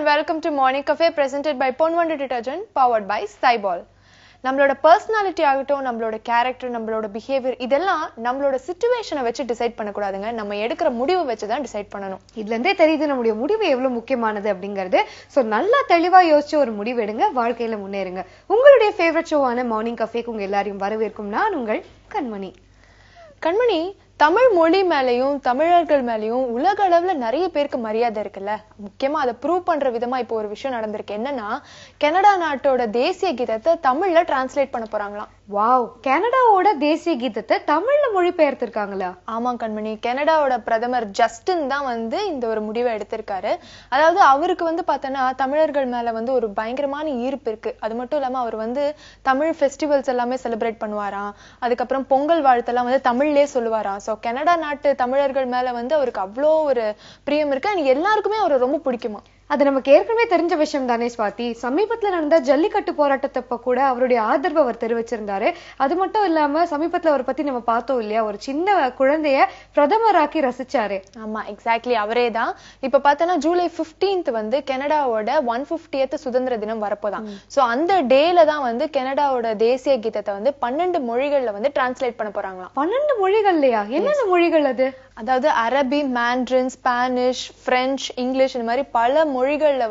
welcome to Morning Cafe presented by Ponvanda Detergent powered by Cyball. நம்மளோட personality ஆகட்டும், நம்மளோட character, நம்மளோட behaviour இதெல்லாம் நம்மளோட சிச்சுவேஷனை வச்சு டிசைட் பண்ணக்கூடாதுங்க. நம்ம எடுக்கிற முடிவு வச்சு தான் டிசைட் பண்ணணும். இதுல இருந்தே தெரியுது நம்முடைய முடிவு எவ்வளவு முக்கியமானது அப்படிங்கிறது. சோ நல்லா தெளிவா யோசிச்சு ஒரு முடிவு எடுங்க, வாழ்க்கையில முன்னேறுங்க. உங்களுடைய ஃபேவரட் ஷோவான மார்னிங் கஃபேக்கு உங்க எல்லாரையும் வரவேற்கும் நான் உங்கள் கண்மணி. கண்மணி, தமிழ் மொழி மேலையும் தமிழர்கள் மேலையும் உலக அளவுல நிறைய பேருக்கு மரியாதை இருக்குல்ல. முக்கியமா அதை ப்ரூவ் பண்ற விதமா இப்போ ஒரு விஷயம் நடந்திருக்கு. என்னன்னா, கனடா நாட்டோட தேசிய கீதத்தை தமிழ்ல டிரான்ஸ்லேட் பண்ண போறாங்களாம். வாவ், கனடாவோட தேசிய கீதத்தை தமிழ்ல மொழிபெயர்த்திருக்காங்களா? ஆமா கண்மணி, கனடாவோட பிரதமர் ஜஸ்டின் தான் இந்த ஒரு முடிவை எடுத்திருக்காரு. அதாவது அவருக்கு பார்த்தோன்னா தமிழர்கள் மேல ஒரு பயங்கரமான ஈர்ப்பு இருக்கு. அது மட்டும் இல்லாம அவர் தமிழ் ஃபெஸ்டிவல்ஸ் எல்லாமே செலிப்ரேட் பண்ணுவாராம். அதுக்கப்புறம் பொங்கல் வாழ்த்தெல்லாம் தமிழ்லயே சொல்லுவாராம். சோ கனடா நாட்டு தமிழர்கள் மேல அவருக்கு அவ்வளோ ஒரு பிரியம் இருக்கு. எல்லாருக்குமே அவரை ரொம்ப பிடிக்குமா. அது நமக்கு ஏற்கனவே தெரிஞ்ச விஷயம் தானே ஸ்வாதி. சமீபத்துல நடந்த ஜல்லிக்கட்டு போராட்டத்தப்ப கூட அவருடைய ஆதரவு அவர் தெரிவிச்சிருந்தாரு. அது மட்டும் இல்லாம சமீபத்துல அவரை பத்தி நம்ம பார்த்தோம் இல்லையா, ஒரு சின்ன குழந்தைய பிரதமராக்கி ரசிச்சாரு. ஆமா, எக்ஸாக்ட்லி அவரே தான். இப்ப பார்த்தோன்னா ஜூலை 15 கனடாவோட 150th சுதந்திர தினம் வரப்போதான். சோ அந்த டேல தான் கனடாவோட தேசிய கீதத்தை 12 மொழிகள்ல டிரான்ஸ்லேட் பண்ண போறாங்களாம். 12 மொழிகள்லையா? என்னென்ன மொழிகள் அது? அதாவது அரபி, மாண்ட்ரின், ஸ்பானிஷ், பிரெஞ்சு, இங்கிலீஷ் இந்த மாதிரி பல மொழிகள்ல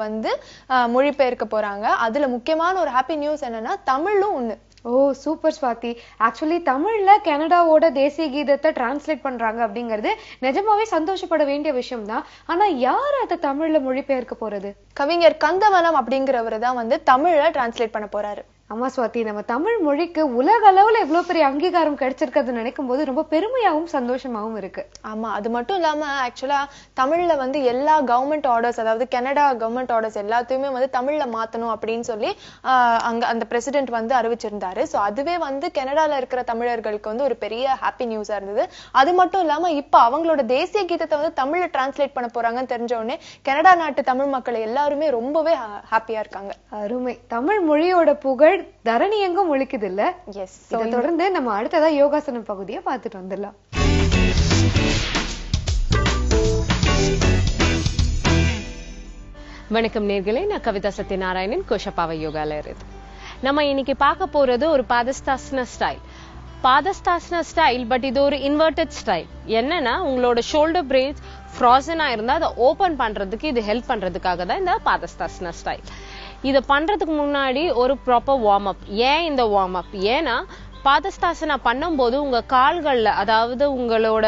மொழிபெயர்க்க போறாங்க. அதுல முக்கியமான ஒரு ஹாப்பி நியூஸ் என்னன்னா தமிழும் ஒண்ணு. ஓ சூப்பர் ஸ்வாதி. ஆக்சுவலி தமிழ்ல கனடாவோட தேசிய கீதத்தை டிரான்ஸ்லேட் பண்றாங்க அப்படிங்கிறது நிஜமாவே சந்தோஷப்பட வேண்டிய விஷயம் தான். ஆனா யார் அதை தமிழ்ல மொழிபெயர்க்க போறது? கவிஞர் கந்தவனம் அப்படிங்கிறவரு தான் தமிழ்ல டிரான்ஸ்லேட் பண்ண போறாரு. ஆமா ஸ்வாதி, நம்ம தமிழ் மொழிக்கு உலக அளவுல எவ்வளவு பெரிய அங்கீகாரம் கிடைச்சிருக்கிறது நினைக்கும் போது ரொம்ப பெருமையாவும் சந்தோஷமாவும் இருக்கு. ஆமா, அது மட்டும் இல்லாம ஆக்சுவலா தமிழ்ல எல்லா கவர்மெண்ட் ஆர்டர்ஸ், அதாவது கனடா கவர்மெண்ட் ஆர்டர்ஸ் எல்லாத்தையுமே தமிழ்ல மாத்தணும் அப்படின்னு சொல்லி அங்க அந்த பிரசிடென்ட் அறிவிச்சிருந்தாரு. சோ அதுவே கனடால இருக்கிற தமிழர்களுக்கு ஒரு பெரிய ஹாப்பி நியூஸா இருந்தது. அது மட்டும் இல்லாம இப்ப அவங்களோட தேசிய கீதத்தை தமிழ்ல டிரான்ஸ்லேட் பண்ண போறாங்கன்னு தெரிஞ்ச உடனே கனடா நாட்டு தமிழ் மக்கள் எல்லாருமே ரொம்பவே ஹாப்பியா இருக்காங்க. அருமை. தமிழ் மொழியோட புகழ் தரணி எங்கும் ஒழிக்குது இல்ல? எஸ். இதை தொடர்ந்து நம்ம அடுத்ததா யோகாசனம் பகுதியை பார்த்துட்டு வந்துடலாம். வணக்கம் நேர்களே, நான் கவிதா சத்யநாராயணன், கோஷப்பாவை யோகால இருக்கு. நம்ம இன்னைக்கு பார்க்க போறது ஒரு பாதஸ்தாசன ஸ்டைல். பாதஸ்தாசன ஸ்டைல், பட் இது ஒரு இன்வெர்டட் ஸ்டைல். என்னன்னா, உங்களோட ஷோல்டர் பிளேட்ஸ் ஃப்ராசனா இருந்தா அதை ஓபன் பண்றதுக்கு இது ஹெல்ப் பண்றதுக்காக தான் இந்த பாதஸ்தாசன ஸ்டைல். இதை பண்றதுக்கு முன்னாடி ஒரு ப்ராப்பர் வார்ம் அப். ஏன் இந்த வார்ம் அப்? ஏன்னா பாதஸ்தாசனா பண்ணும் போது உங்க கால்கள்ல, அதாவது உங்களோட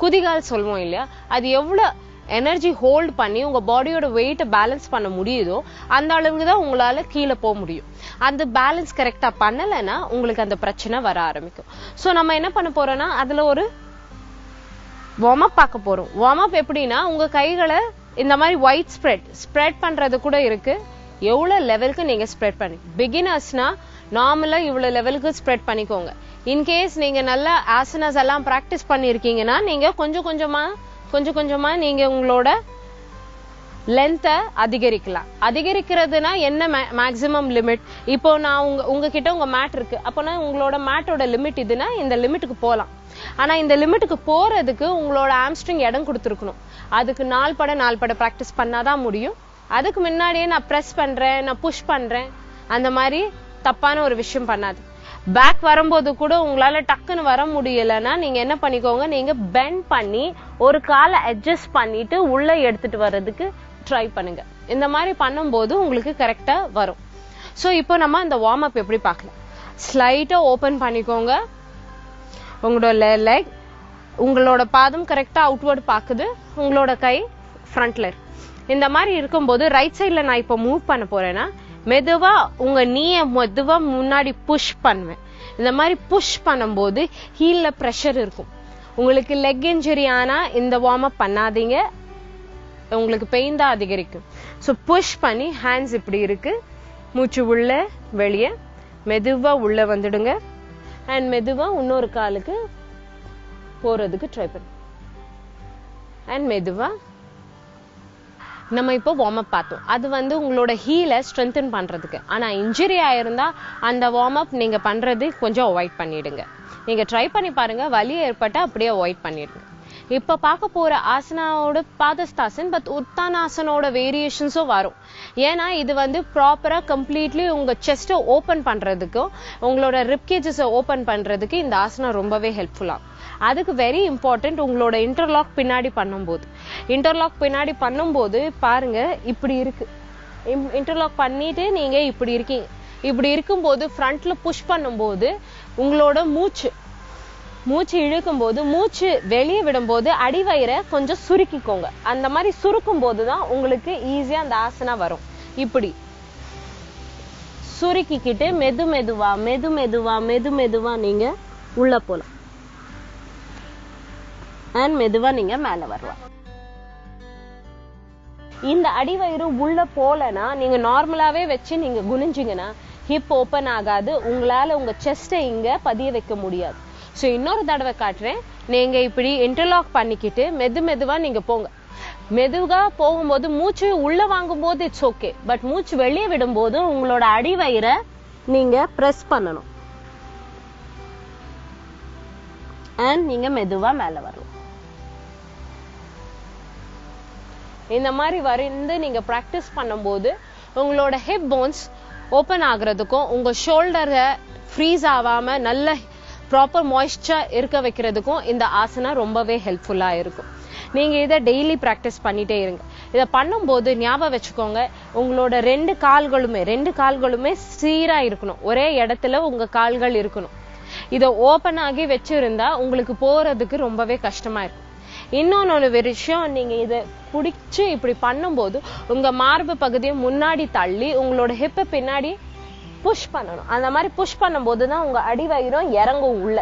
குதிகால் சொல்லுவோம் இல்லையா, அது எவ்வளவு எனர்ஜி ஹோல்ட் பண்ணி உங்க பாடியோட வெயிட்டை பேலன்ஸ் பண்ண முடியுதோ அந்த அளவுக்கு தான் உங்களால கீழே போக முடியும். அந்த பேலன்ஸ் கரெக்டா பண்ணலைன்னா உங்களுக்கு அந்த பிரச்சனை வர ஆரம்பிக்கும். சோ நம்ம என்ன பண்ண போறோம்னா, அதுல ஒரு வார்ம் அப் பார்க்க போறோம். வார்ம் அப் எப்படின்னா, உங்க கைகளை இந்த மாதிரி ஒயிட் ஸ்ப்ரெட் பண்றது கூட இருக்கு. எவ்வளவு லெவலுக்கு நீங்க ஸ்ப்ரெட் பண்ணி, பிகினர்ஸ்னா நார்மலா இவ்வளவு லெவலுக்கு ஸ்ப்ரெட் பண்ணிக்கோங்க. இன்கேஸ் நீங்க நல்ல ஆசனாஸ் எல்லாம் பிராக்டிஸ் பண்ணிருக்கீங்கன்னா நீங்க கொஞ்சம் கொஞ்சமா நீங்க உங்களோட லென்த்தை அதிகரிக்கலாம். அதிகரிக்கிறதுனா என்ன மேக்ஸிமம் லிமிட்? இப்போ நான் உங்ககிட்ட உங்க மேட் இருக்கு, அப்போனா உங்களோட மேட்டோட லிமிட் இதுனா இந்த லிமிட்டுக்கு போகலாம். ஆனா இந்த லிமிட்டுக்கு போறதுக்கு உங்களோட ஆம்ஸ்ட்ரிங் இடம் கொடுத்துருக்கணும். அதுக்கு நாள் பட பிராக்டிஸ் பண்ணாதான் முடியும். அதுக்கு முன்னாடியே நான் பிரஸ் பண்றேன், நான் புஷ் பண்றேன், அந்த மாதிரி தப்பான ஒரு விஷயம் பண்ணாது. பேக் வரும்போது கூட உங்களால டக்குன்னு வர முடியலன்னா நீங்க என்ன பண்ணிக்கோங்க, நீங்க பெண்ட் பண்ணி ஒரு காலை அட்ஜஸ்ட் பண்ணிட்டு உள்ள எடுத்துட்டு வர்றதுக்கு ட்ரை பண்ணுங்க. இந்த மாதிரி பண்ணும்போது உங்களுக்கு கரெக்டா வரும். சோ இப்போ நம்ம இந்த வார்ம் அப் எப்படி பார்க்கலாம். ஸ்லைட்டா ஓபன் பண்ணிக்கோங்க. உங்களோட லெக், உங்களோட பாதம் கரெக்டா அவுட்வர்ட் பாக்குது, உங்களோட கை ஃப்ரண்ட்ல இருக்கு. இந்த மாதிரி இருக்கும்போது ரைட் சைட்ல நான் இப்ப மூவ் பண்ண போறேன்னா மெதுவா உங்க நீய மெதுவா முன்னாடி புஷ் பண்ணுவேன். இந்த மாதிரி புஷ் பண்ணும்போது ஹீல்ல பிரஷர் இருக்கும். உங்களுக்கு லெக் இன்ஜுரி ஆனா இந்த வார்ம் அப் பண்ணாதீங்க, உங்களுக்கு பெயின் தான் அதிகரிக்கும். ஸோ புஷ் பண்ணி ஹேண்ட்ஸ் இப்படி இருக்கு, மூச்சு உள்ள வெளியே மெதுவா உள்ள வந்துடுங்க. அண்ட் மெதுவா இன்னொரு காலுக்கு போறதுக்கு ட்ரை பண்ணு. அண்ட் மெதுவா நம்ம இப்போ வார்ம் அப் பார்த்தோம். அது உங்களோட ஹீலை ஸ்ட்ரென்தன் பண்றதுக்கு. ஆனா இன்ஜுரி ஆயிருந்தா அந்த வார்ம் அப் நீங்க பண்றது கொஞ்சம் அவாய்ட் பண்ணிடுங்க. நீங்க ட்ரை பண்ணி பாருங்க, வலி ஏற்பட்டா அப்படியே அவாய்ட் பண்ணிடுங்க. இப்ப பார்க்க போற ஆசனாவோட பாதஸ்தாசன் பட் உத்தானாசனோட வேரியேஷன்ஸும் வரும். ஏன்னா இது வந்து ப்ராப்பரா கம்ப்ளீட்லி உங்க செஸ்ட ஓபன் பண்றதுக்கும் உங்களோட ரிப்கேஜஸ் ஓபன் பண்றதுக்கு இந்த ஆசனம் ரொம்பவே ஹெல்ப்ஃபுல்லா. அதுக்கு வெரி இம்பார்ட்டன்ட் உங்களோட இன்டர்லாக் பின்னாடி பண்ணும்போது பாருங்க இப்படி இருக்கு. இன்டர்லாக் பண்ணிட்டு நீங்க இப்படி இருக்கீங்க. இப்படி இருக்கும்போது ஃப்ரண்ட்ல புஷ் பண்ணும்போது உங்களோட மூச்சு இழுக்கும் போது மூச்சு வெளியே விடும்போது அடிவயிறை கொஞ்சம் சுருக்கிக்கோங்க. அந்த மாதிரி சுருக்கும் போதுதான் உங்களுக்கு ஈஸியா அந்த ஆசனா வரும். இப்படி சுருக்கிக்கிட்டு மெது மெதுவா நீங்க உள்ள போலாம். அண்ட் மெதுவா நீங்க மேல வரலாம். இந்த அடிவயிறு உள்ள போலனா நீங்க நார்மலாவே வச்சு நீங்க குனிஞ்சிங்கன்னா ஹிப் ஓபன் ஆகாது. உங்களால உங்க செஸ்ட இங்க பதிய வைக்க முடியாது. சோ இன்னொரு தடவை காட்டுறேன். நீங்க இப்படி இன்டர்லாக் பண்ணிக்கிட்டு மெதுவா நீங்க போங்க. மெதுவா போகும்போது மூச்சு உள்ள வாங்கும் போது இட்ஸ் ஓகே. பட் மூச்சு வெளியே விடும் போது உங்களோட அடிவயிறை நீங்க பிரஸ் பண்ணணும். அண்ட் நீங்க மெதுவா மேல வரலாம். இந்த மாதிரி வருந்து நீங்க பிராக்டிஸ் பண்ணும்போது உங்களோட ஹிப் போன்ஸ் ஓபன் ஆகுறதுக்கும் உங்க ஷோல்டரை ஃப்ரீஸ் ஆகாம நல்ல ப்ராப்பர் மாய்ஸ்சர் இருக்க வைக்கிறதுக்கும் இந்த ஆசனா ரொம்பவே ஹெல்ப்ஃபுல்லா இருக்கும். நீங்க இதை டெய்லி பிராக்டிஸ் பண்ணிட்டே இருங்க. இதை பண்ணும்போது ஞாபகம் வச்சுக்கோங்க, உங்களோட ரெண்டு கால்களுமே சீரா இருக்கணும். ஒரே இடத்துல உங்க கால்கள் இருக்கணும். இதை ஓபன் ஆகி வச்சிருந்தா உங்களுக்கு போறதுக்கு ரொம்பவே கஷ்டமா இருக்கும். இன்னொன்னு விஷயம், நீங்க இதை பிடிச்சு இப்படி பண்ணும்போது உங்க மார்பு பகுதியை முன்னாடி தள்ளி உங்களோட ஹிப்பை பின்னாடி புஷ் பண்ணணும். அந்த மாதிரி புஷ் பண்ணும்போதுதான் உங்க அடிவயிறும் இறங்கும் உள்ள.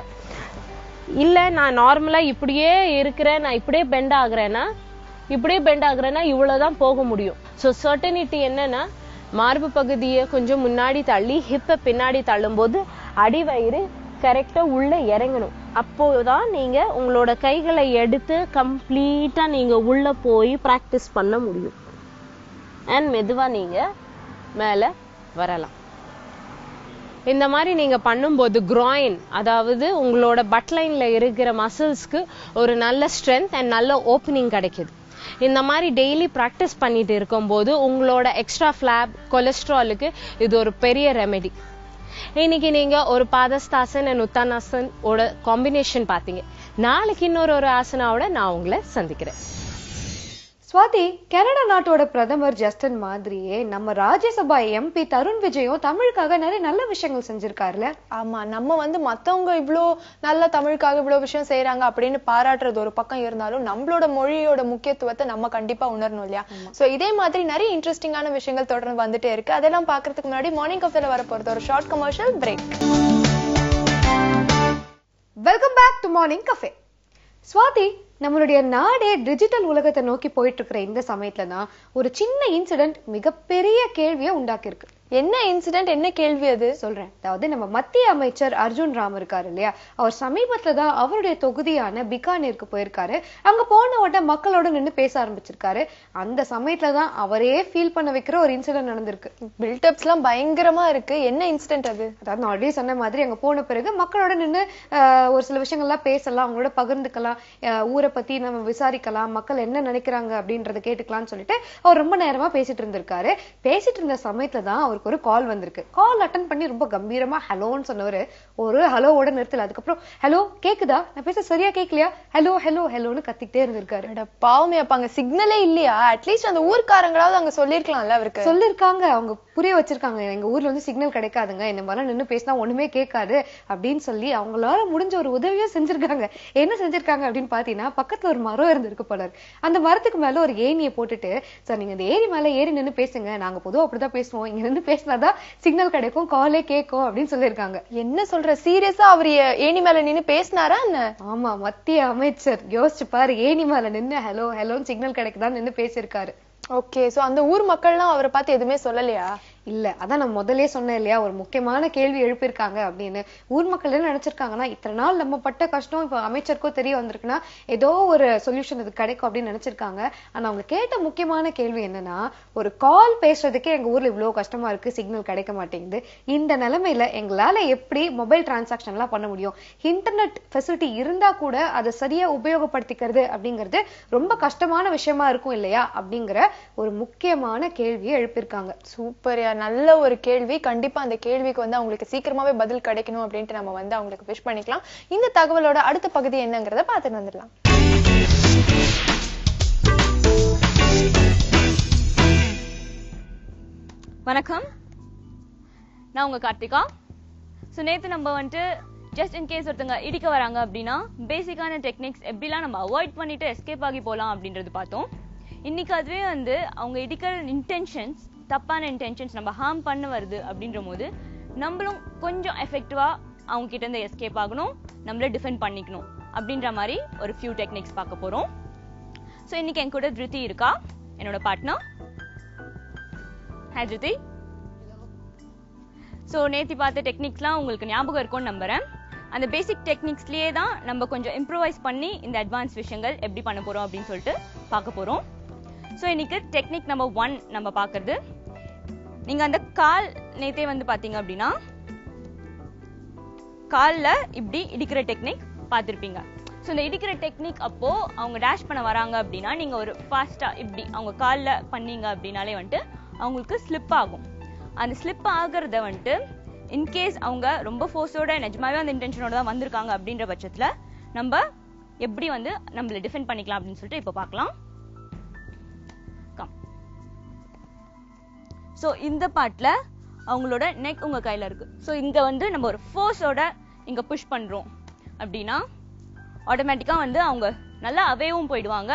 இல்ல நான் நார்மலா இப்படியே இருக்கிறேன், நான் இப்படியே பெண்ட் ஆகுறேன்னா இவ்வளவுதான் போக முடியும். சோ சர்டனிட்டி என்னன்னா, மார்பு பகுதியை கொஞ்சம் முன்னாடி தள்ளி ஹிப்பை பின்னாடி தள்ளும் போது அடிவயிறு கரெக்டா உள்ள இறங்கணும். அப்போதான் நீங்க உங்களோட கைகளை எடுத்து கம்ப்ளீட்டா நீங்க உள்ள போய் பிராக்டிஸ் பண்ண முடியும். அண்ட் மெதுவா நீங்க மேல வரலாம். இந்த மாதிரி நீங்க பண்ணும்போது groin, அதாவது உங்களோட பட்லைன்ல இருக்கிற மசில்ஸ்க்கு ஒரு நல்ல ஸ்ட்ரென்த் அண்ட் நல்ல ஓப்பனிங் கிடைக்குது. இந்த மாதிரி டெய்லி பிராக்டிஸ் பண்ணிட்டு இருக்கும்போது உங்களோட எக்ஸ்ட்ரா ஃபிளாப் கொலஸ்ட்ராலுக்கு இது ஒரு பெரிய ரெமெடி. இன்னைக்கு நீங்க ஒரு பாதஸ்தாசன் அண்ட் உத்தானாசன் ஓட காம்பினேஷன் பாத்தீங்க. நாளைக்கு இன்னொரு ஆசனாவோட நான் உங்களை சந்திக்கிறேன். ஸ்வாதி, கனடா நாட்டோட பிரதமர் ஜஸ்டின் மாதிரியே நம்ம ராஜ்யசபா எம்பி தருண் விஜயும் தமிழுக்காக நிறைய நல்ல விஷயங்கள் செஞ்சிருக்காருல. ஆமா, நம்ம வந்து மத்தவங்க இவ்வளோ நல்ல தமிழுக்காக இவ்வளவு விஷயம் செய்யறாங்க அப்படின்னு பாராட்டுறது ஒரு பக்கம் இருந்தாலும் நம்மளோட மொழியோட முக்கியத்துவத்தை நம்ம கண்டிப்பா உணரணும் இல்லையா? சோ இதே மாதிரி நிறைய இன்ட்ரெஸ்டிங்கான விஷயங்கள் தொடர்ந்து வந்துட்டே இருக்கு. அதெல்லாம் பாக்குறதுக்கு முன்னாடி மார்னிங் கஃபேல வர போறது ஒரு short commercial break. Welcome back to morning cafe. Swathi, நம்மளுடைய நாடே டிஜிட்டல் உலகத்தை நோக்கி போயிட்டு இருக்கிற இந்த சமயத்துல தான் ஒரு சின்ன இன்சிடென்ட் மிகப்பெரிய கேள்வியை உண்டாக்கி இருக்கு. என்ன இன்சிடென்ட், என்ன கேள்வி அது? சொல்றேன். அதாவது நம்ம மத்திய அமைச்சர் அர்ஜுன் ராம் இருக்காரு இல்லையா, அவர் சமீபத்துலதான் அவருடைய தொகுதியான பிகானேருக்கு போயிருக்காரு. அங்க போன உடனே மக்களோட நின்று பேச ஆரம்பிச்சிருக்காரு. அந்த சமயத்துலதான் அவரே ஃபீல் பண்ண வைக்கிற ஒரு இன்சிடென்ட் நடந்திருக்கு. பில்டப்ஸ் எல்லாம் பயங்கரமா இருக்கு. என்ன இன்சிடென்ட் அது? அதாவது நான் ஆல்ரெடி சொன்ன மாதிரி அங்க போன பிறகு மக்களோட நின்று ஒரு சில விஷயங்கள்லாம் பேசலாம், அவங்களோட பகிர்ந்துக்கலாம், ஊரை பத்தி நம்ம விசாரிக்கலாம், மக்கள் என்ன நினைக்கிறாங்க அப்படின்றத கேட்டுக்கலாம்னு சொல்லிட்டு அவர் ரொம்ப நேரமா பேசிட்டு இருந்திருக்காரு. பேசிட்டு இருந்த சமயத்துலதான் அவருக்கு ஒரு கால் வந்திருக்கு. கால் அட்டன் பண்ணி ரொம்ப கம்பீரமா ஹலோன்னு சொன்னவரு ஒரு ஹலோவோட நிறுத்தல. அதுக்கப்புறம் ஹலோ கேக்குதா, நான் பேச சரியா கேட்கலையா, ஹலோ ஹலோ ஹலோன்னு கத்திக்கிட்டே இருந்திருக்காரு. பாவமே, அப்ப அங்க சிக்னலே இல்லையா? அட்லீஸ்ட் அந்த ஊர்க்காரங்களாவது அங்க சொல்லிருக்கலாம்ல. அவருக்கு சொல்லிருக்காங்க, அவங்க புரிய வச்சிருக்காங்க, எங்க ஊர்ல வந்து சிக்னல் கிடைக்காதுங்க, இந்த மாதிரி நின்று பேசினா ஒண்ணுமே கேட்காது அப்படின்னு சொல்லி அவங்களால முடிஞ்ச ஒரு உதவியும் செஞ்சிருக்காங்க. என்ன செஞ்சிருக்காங்க அப்படின்னு பாத்தீங்கன்னா, பக்கத்துல ஒரு மரம் இருந்திருக்கு போல. அந்த மரத்துக்கு மேல ஒரு ஏணியை போட்டுட்டு, சார் நீங்க இந்த ஏரி மேல ஏறி நின்று பேசுங்க, நாங்க பொதுவா அப்படிதான் பேசுவோம், இங்க நின்று பேசினாதான் சிக்னல் கிடைக்கும், காலே கேட்கும் அப்படின்னு சொல்லியிருக்காங்க. என்ன சொல்ற, சீரியஸா அவர் ஏணி மேல நின்னு பேசினாரா என்ன? ஆமா, மத்திய அமைச்சர் யோசிச்சு பாரு, ஏணி மேல நின்னு ஹலோ ஹலோன்னு சிக்னல் கிடைக்குதான்னு நின்று பேசியிருக்காரு. ஓகே, சோ அந்த ஊர் மக்கள்லாம் அவரை பார்த்து எதுவுமே சொல்லலையா? இல்ல அதான் நான் முதல்ல சொன்னேன் இல்லையா, ஒரு முக்கியமான கேள்வி எழுப்பியிருக்காங்க அப்படின்னு. ஊர் மக்கள் என்ன நினைச்சிருக்காங்கன்னா, இத்தனை நாள் நம்ம பட்ட கஷ்டம் இப்ப அமைச்சருக்கோ தெரிய வந்திருக்குன்னா ஏதோ ஒரு சொல்யூஷன் இது கிடைக்கும் அப்படின்னு நினைச்சிருக்காங்க. ஆனா அவங்க கேட்ட முக்கியமான கேள்வி என்னன்னா, ஒரு கால் பேசுறதுக்கே எங்க ஊர்ல இவ்வளவு கஷ்டமா இருக்கு, சிக்னல் கிடைக்க மாட்டேங்குது, இந்த நிலைமையில எங்களால எப்படி மொபைல் டிரான்சாக்ஷன் எல்லாம் பண்ண முடியும், இன்டர்நெட் ஃபெசிலிட்டி இருந்தா கூட அதை சரியா உபயோகப்படுத்திக்கிறது அப்படிங்கிறது ரொம்ப கஷ்டமான விஷயமா இருக்கும் இல்லையா அப்படிங்கிற ஒரு முக்கியமான கேள்வியை எழுப்பியிருக்காங்க. சூப்பர்யா, நல்ல ஒரு கேள்வி. கண்டிப்பா அந்த கேள்விக்கு வந்து அவங்களுக்கு சீக்கிரமாவே பதில் கிடைக்கணும் அப்படின்ட்டு நம்ம வந்து அவங்களுக்கு விஷ் பண்ணிக்கலாம். இந்த தகவலோட அடுத்த பகுதி என்னங்கிறத பார்த்துட்டு வந்துடலாம். வணக்கம், நான் உங்க கார்த்திகா. நேத்து நம்ம வந்துட்டு ஜஸ்ட் இன் கேஸ் ஒருத்தங்க இடிக்க வராங்க அப்படின்னா பேசிக்கான டெக்னிக்ஸ் எப்படிலாம் நம்ம அவாய்ட் பண்ணிட்டு எஸ்கேப் ஆகி போகலாம் அப்படின்றது பார்த்தோம். இன்னைக்கு அதுவே வந்து அவங்க இடிக்கிற இன்டென்ஷன்ஸ், தப்பான இன்டென்ஷன்ஸ் நம்ம ஹார்ம் பண்ண வருது அப்படின்ற போது நம்மளும் கொஞ்சம் எஃபெக்டிவா அவங்க கிட்ட இருந்து எஸ்கேப் ஆகணும், நம்மள டிஃபெண்ட் பண்ணிக்கணும் அப்படின்ற மாதிரி ஒரு ஃபியூ டெக்னிக்ஸ் பார்க்க போறோம். ஸோ இன்னைக்கு என் கூட திருத்தி இருக்கா, என்னோட பார்ட்னர். ஹாய் திருத்தி. ஸோ நேத்தி பார்த்த டெக்னிக்ஸ்லாம் உங்களுக்கு ஞாபகம் இருக்கும்னு நம்புறேன். அந்த பேசிக் டெக்னிக்ஸ்லயே தான் நம்ம கொஞ்சம் இம்ப்ரூவைஸ் பண்ணி இந்த அட்வான்ஸ் விஷயங்கள் எப்படி பண்ண போறோம் அப்படின்னு சொல்லிட்டு பார்க்க போறோம். ஸோ இன்னைக்கு டெக்னிக் நம்பர் 1 நம்ம பார்க்கறது, நீங்க அந்த கால் நேத்தே வந்து பாத்தீங்க அப்படின்னா கால்ல இப்படி இடிக்கிற டெக்னிக் பார்த்திருப்பீங்க. ஸோ இந்த இடிக்கிற டெக்னிக் அப்போ அவங்க டேஷ் பண்ண வராங்க அப்படின்னா நீங்க ஒரு ஃபாஸ்டா இப்படி அவங்க கால்ல பண்ணீங்க அப்படின்னாலே வந்துட்டு அவங்களுக்கு ஸ்லிப் ஆகும். அந்த ஸ்லிப் ஆகுறத வந்துட்டு இன்கேஸ் அவங்க ரொம்ப ஃபோர்ஸோட நிஜமாவே அந்த இன்டென்ஷனோட தான் வந்திருக்காங்க அப்படின்ற பட்சத்துல நம்ம எப்படி வந்து நம்மள டிஃபெண்ட் பண்ணிக்கலாம் அப்படின்னு சொல்லிட்டு இப்போ பார்க்கலாம். ஸோ இந்த பார்ட்ல அவங்களோட நெக் உங்க கையில இருக்கு. ஸோ இங்க வந்து நம்ம ஒரு ஃபோர்ஸோட இங்க புஷ் பண்றோம் அப்படின்னா ஆட்டோமேட்டிக்கா வந்து அவங்க நல்லா அவேவும் போயிடுவாங்க,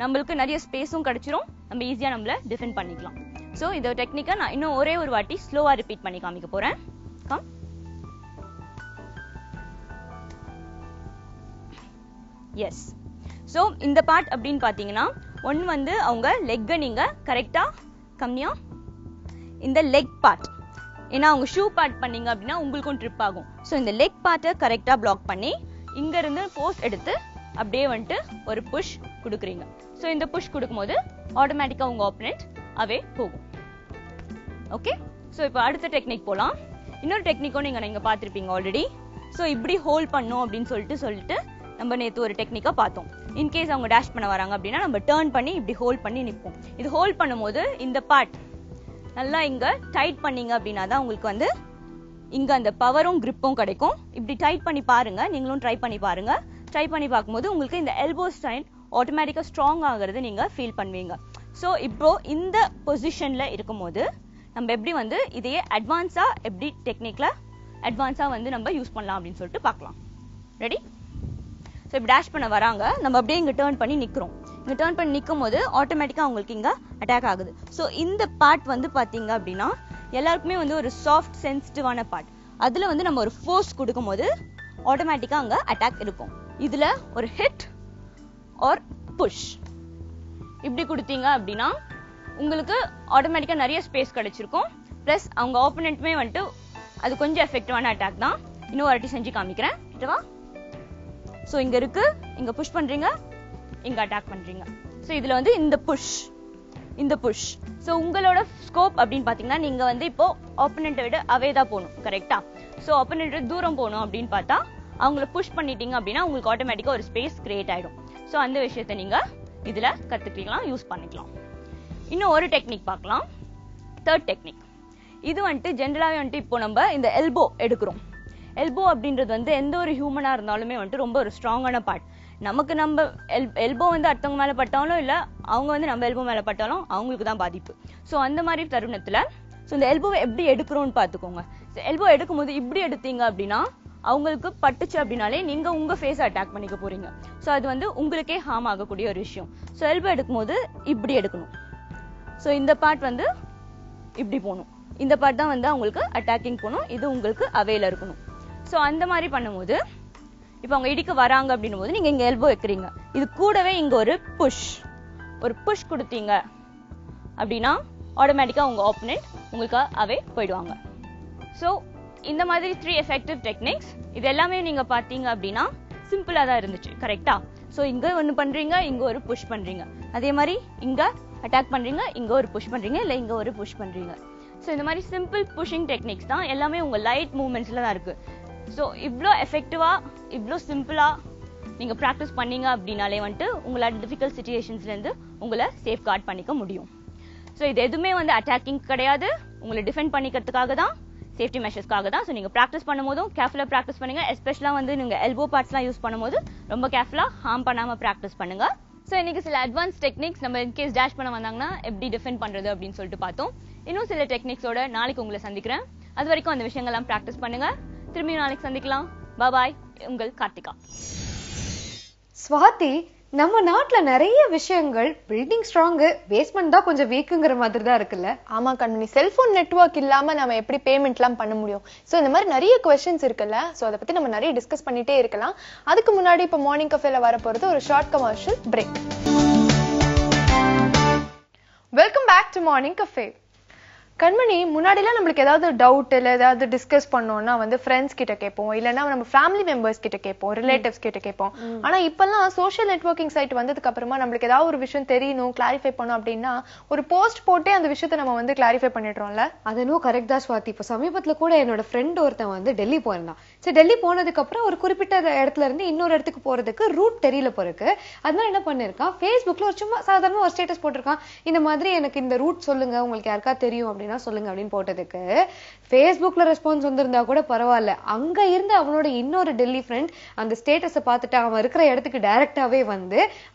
நம்மளுக்கு நிறைய ஸ்பேஸும் கிடைச்சிரும், நம்ம ஈஸியா நம்மள டிஃபெண்ட் பண்ணிக்கலாம். ஸோ இந்த டெக்னிக்கை நான் இன்னும் ஒரே ஒரு வாட்டி ஸ்லோவா ரிப்பீட் பண்ணி காமிக்க போறேன். எஸ். ஸோ இந்த பார்ட் அப்படின்னு பாத்தீங்கன்னா ஒன்னு வந்து அவங்க லெக்கை நீங்க கரெக்டா கம்மியா இந்த லெக் பார்ட், ஏன்னா அவங்க ஷூ பார்ட் பண்ணீங்க அப்படின்னா உங்களுக்கும் ட்ரிப் ஆகும். ஸோ இந்த லெக் பார்ட்டை கரெக்டா பிளாக் பண்ணி இங்க இருந்து ஃபோர்ஸ் எடுத்து அப்படியே வந்துட்டு ஒரு புஷ் கொடுக்குறீங்க. ஸோ இந்த புஷ் கொடுக்கும்போது ஆட்டோமேட்டிக்கா உங்க ஆப்போனன்ட் அவே போகும். ஓகே, ஸோ இப்போ அடுத்த டெக்னிக் போலாம். இன்னொரு டெக்னிக்கும் நீங்க பார்த்திருப்பீங்க ஆல்ரெடி. ஸோ இப்படி ஹோல்ட் பண்ணும் அப்படின்னு சொல்லிட்டு நம்ம நேற்று ஒரு டெக்னிக்கா பார்த்தோம். இன்கேஸ் அவங்க டேஷ் பண்ண வராங்க அப்படின்னா நம்ம டர்ன் பண்ணி இப்படி ஹோல்ட் பண்ணி நிற்போம். இது ஹோல்ட் பண்ணும்போது இந்த பார்ட் நல்லா இங்க டைட் பண்ணீங்க அப்படின்னா தான் உங்களுக்கு வந்து இங்க அந்த பவரும் கிரிப்பும் கிடைக்கும். இப்படி டைட் பண்ணி பாருங்க, நீங்களும் ட்ரை பண்ணி பாருங்க. ட்ரை பண்ணி பார்க்கும்போது உங்களுக்கு இந்த எல்போ ஸ்ட்ரைன் ஆட்டோமேட்டிக்கா ஸ்ட்ராங் ஆகுறது நீங்க ஃபீல் பண்ணுவீங்க. ஸோ இப்போ இந்த பொசிஷன்ல இருக்கும்போது நம்ம எப்படி வந்து இதையே அட்வான்ஸா எப்படி டெக்னிக்ல அட்வான்ஸா வந்து நம்ம யூஸ் பண்ணலாம் அப்படின்னு சொல்லிட்டு பார்க்கலாம். ரெடி? ஸோ இப்போ டேஷ் பண்ண வராங்க, நம்ம அப்படியே இங்க டர்ன் பண்ணி நிக்கிறோம். இங்க டர்ன் பண்ணி நிற்கும் போது ஆட்டோமேட்டிக்கா உங்களுக்கு இங்க அட்டாக் ஆகுது. ஸோ இந்த பார்ட் வந்து பாத்தீங்க அப்படின்னா எல்லாருக்குமே வந்து ஒரு சாஃப்ட் சென்சிட்டிவான பார்ட். அதுல வந்து நம்ம ஒரு ஃபோர்ஸ் கொடுக்கும் போது ஆட்டோமேட்டிக்கா அங்க அட்டாக் இருக்கும். இதுல ஒரு ஹிட் ஆர் புஷ் இப்படி கொடுத்தீங்க அப்படின்னா உங்களுக்கு ஆட்டோமேட்டிக்கா நிறைய ஸ்பேஸ் கிடைச்சிருக்கும். பிளஸ் அவங்க ஆப்போனன்ட்டுமே வந்துட்டு அது கொஞ்சம் எஃபெக்டிவான அட்டாக் தான். இன்னும் வாட்டி செஞ்சு காமிக்கிறேன். கிட்டவா? ஸோ இங்க இருக்கு, இங்க புஷ் பண்றீங்க, இங்க அட்டாக் பண்றீங்க. ஸோ இதுல வந்து இந்த புஷ் ஸோ உங்களோட ஸ்கோப் அப்படின்னு பாத்தீங்கன்னா நீங்க வந்து இப்போ ஆப்போனன்ட்டை விட அவேதா போகணும். கரெக்டா? ஸோ ஆப்போனன்ட் தூரம் போகணும் அப்படின்னு பார்த்தா அவங்கள புஷ் பண்ணிட்டீங்க அப்படின்னா உங்களுக்கு ஆட்டோமேட்டிக்கா ஒரு ஸ்பேஸ் கிரியேட் ஆயிடும். ஸோ அந்த விஷயத்த நீங்க இதுல கத்துக்கலாம், யூஸ் பண்ணிக்கலாம். இன்னும் ஒரு டெக்னிக் பார்க்கலாம். Third technique. இது வந்துட்டு ஜென்ரலாவே வந்துட்டு இப்போ நம்ம இந்த எல்போ எடுக்கிறோம். எல்போ அப்படின்றது வந்து எந்த ஒரு ஹியூமனா இருந்தாலுமே வந்துட்டு ரொம்ப ஒரு ஸ்ட்ராங்கான பார்ட். நமக்கு நம்ம எல்போ வந்து அடுத்தவங்க மேல பட்டாலும் இல்ல அவங்க வந்து நம்ம எல்போ மேல பட்டாலும் அவங்களுக்கு தான் பாதிப்பு. ஸோ அந்த மாதிரி தருணத்துல இந்த எல்போவை எப்படி எடுக்கிறோம்னு பாத்துக்கோங்க. எல்போ எடுக்கும் போது இப்படி எடுத்தீங்க அப்படின்னா அவங்களுக்கு பட்டுச்சு அப்படின்னாலே நீங்க உங்க ஃபேஸ் அட்டாக் பண்ணிக்க போறீங்க. ஸோ அது வந்து உங்களுக்கே ஹார்ம் ஆகக்கூடிய ஒரு விஷயம். ஸோ எல்போ எடுக்கும் போது இப்படி எடுக்கணும். ஸோ இந்த பார்ட் வந்து இப்படி போகணும், இந்த பார்ட் தான் வந்து அவங்களுக்கு அட்டாக்கிங் போகணும், இது உங்களுக்கு அவேல இருக்கணும். ஸோ அந்த மாதிரி பண்ணும்போது இப்போ அவங்க இடிக்க வராங்க அப்படின்னும் போது நீங்க இங்க எல்போ வைக்கிறீங்க, இது கூடவே இங்க ஒரு புஷ் கொடுத்தீங்க அப்படின்னா ஆட்டோமேட்டிக்கா உங்க ஆப்போனன்ட் உங்களுக்கு அவே போயிடுவாங்க. ஸோ இந்த மாதிரி 3 எஃபெக்டிவ் டெக்னிக்ஸ் இது எல்லாமே நீங்க பாத்தீங்க அப்படின்னா சிம்பிளா தான் இருந்துச்சு, கரெக்டா? ஸோ இங்க ஒன்னு பண்றீங்க, இங்க ஒரு புஷ் பண்றீங்க, அதே மாதிரி இங்க அட்டாக் பண்றீங்க, இங்க ஒரு புஷ் பண்றீங்க, இல்ல இங்க ஒரு புஷ் பண்றீங்க. ஸோ இந்த மாதிரி சிம்பிள் புஷிங் டெக்னிக்ஸ் தான் எல்லாமே உங்க லைட் மூவ்மெண்ட்ஸ்ல தான் இருக்கு. ஸோ இவ்வளோ எஃபெக்டிவா இவ்வளோ சிம்பிளா நீங்க ப்ராக்டிஸ் பண்ணீங்க அப்படின்னாலே வந்துட்டு உங்களோட டிஃபிகல்ட் சிச்சுவேஷன்ஸ்ல இருந்து உங்களை சேஃப் கார்ட் பண்ணிக்க முடியும். ஸோ இது எதுவுமே வந்து அட்டாக்கிங் கிடையாது, உங்களை டிஃபெண்ட் பண்ணிக்கிறதுக்காக தான், சேஃப்டி மெஷர்ஸ்க்காக தான். ஸோ நீங்க ப்ராக்டிஸ் பண்ணும்போதும் கேர்ஃபுல்லா ப்ராக்டிஸ் பண்ணுங்க. எஸ்பெஷலா வந்து நீங்க எல்போ பார்ட்ஸ்லாம் யூஸ் பண்ணும்போது ரொம்ப கேர்ஃபுல்லா ஹார்ம் பண்ணாம ப்ராக்டிஸ் பண்ணுங்க. ஸோ இன்னைக்கு சில அட்வான்ஸ் டெக்னிக்ஸ் நம்ம இன்கேஸ் டேஷ் பண்ண வந்தாங்கன்னா எப்படி டிஃபெண்ட் பண்றது அப்படின்னு சொல்லிட்டு பார்த்தோம். இன்னும் சில டெக்னிக்ஸோட நாளைக்கு உங்களை சந்திக்கிறேன். அது வரைக்கும் அந்த விஷயங்கள்லாம் ப்ராக்டிஸ் பண்ணுங்க. திரும்பியும் நாளைக்கு சந்திக்கலாம். பாய், உங்கள் கார்த்திகா. ஸ்வாதி, நம்ம நாட்டுல நிறைய விஷயங்கள் பில்டிங் ஸ்ட்ராங், பேஸ்மெண்ட் தான் கொஞ்சம் வீக்குங்கிற மாதிரி தான் இருக்குல்ல? ஆமா கண்மணி, செல்போன் நெட்வொர்க் இல்லாம நம்ம எப்படி பேமெண்ட் எல்லாம் பண்ண முடியும்? சோ இந்த மாதிரி நிறைய क्वेश्चंस இருக்குல்ல. சோ அத பத்தி நம்ம நிறைய டிஸ்கஸ் பண்ணிட்டே இருக்கலாம். அதுக்கு முன்னாடி இப்ப மார்னிங் கஃபேல வர போறது ஒரு short commercial break. Welcome back to morning cafe. Kanmani, முன்னாடிலாம் நம்மளுக்கு ஏதாவது டவுட் இல்லை ஏதாவது டிஸ்கஸ் பண்ணோம்னா வந்து ஃப்ரெண்ட்ஸ் கிட்ட கேட்போம், இல்லைன்னா நம்ம ஃபேமிலி மெம்பர்ஸ் கிட்ட கேட்போம், ரிலேட்டிவ்ஸ் கிட்ட கேட்போம். ஆனா இப்பெல்லாம் சோஷியல் நெட்வொர்க்கிங் சைட் வந்ததுக்கு அப்புறமா நம்மளுக்கு ஏதாவது ஒரு விஷயம் தெரியணும், கிளாரிஃபை பண்ணணும் அப்படின்னா ஒரு போஸ்ட் போட்டே அந்த விஷயத்த நம்ம வந்து கிளாரிஃபை பண்ணிடுறோம்ல. அதுவும் கரெக்ட் தான் ஸ்வாதி. இப்போ சமீபத்துல கூட என்னோட ஃப்ரெண்ட் ஒருத்தன் வந்து டெல்லி போயிருந்தான். சரி, டெல்லி போனதுக்கு அப்புறம் ஒரு குறிப்பிட்ட இடத்துல இருந்து இன்னொரு இடத்துக்கு போறதுக்கு ரூட் தெரியல போறதுக்கு. அதனால என்ன பண்ணிருக்கான், ஃபேஸ்புக்ல ஒரு சும்மா சாதாரண ஒரு ஸ்டேட்டஸ் போட்டிருக்கான், இந்த மாதிரி எனக்கு இந்த ரூட் சொல்லுங்க, உங்களுக்கு யாருக்கா தெரியும் அப்படின்னு சொல்லுங்க அப்படின்னு போட்டதுக்கு ஃபேஸ்புக்ல ரெஸ்பான்ஸ் வந்திருந்தா கூட பரவாயில்ல, அங்க இருந்து அவனோட இன்னொரு டெல்லி ஃப்ரெண்ட் அந்த ஸ்டேட்டஸை பார்த்துட்டு அவன் இருக்கிற இடத்துக்கு டைரக்டாவே வந்து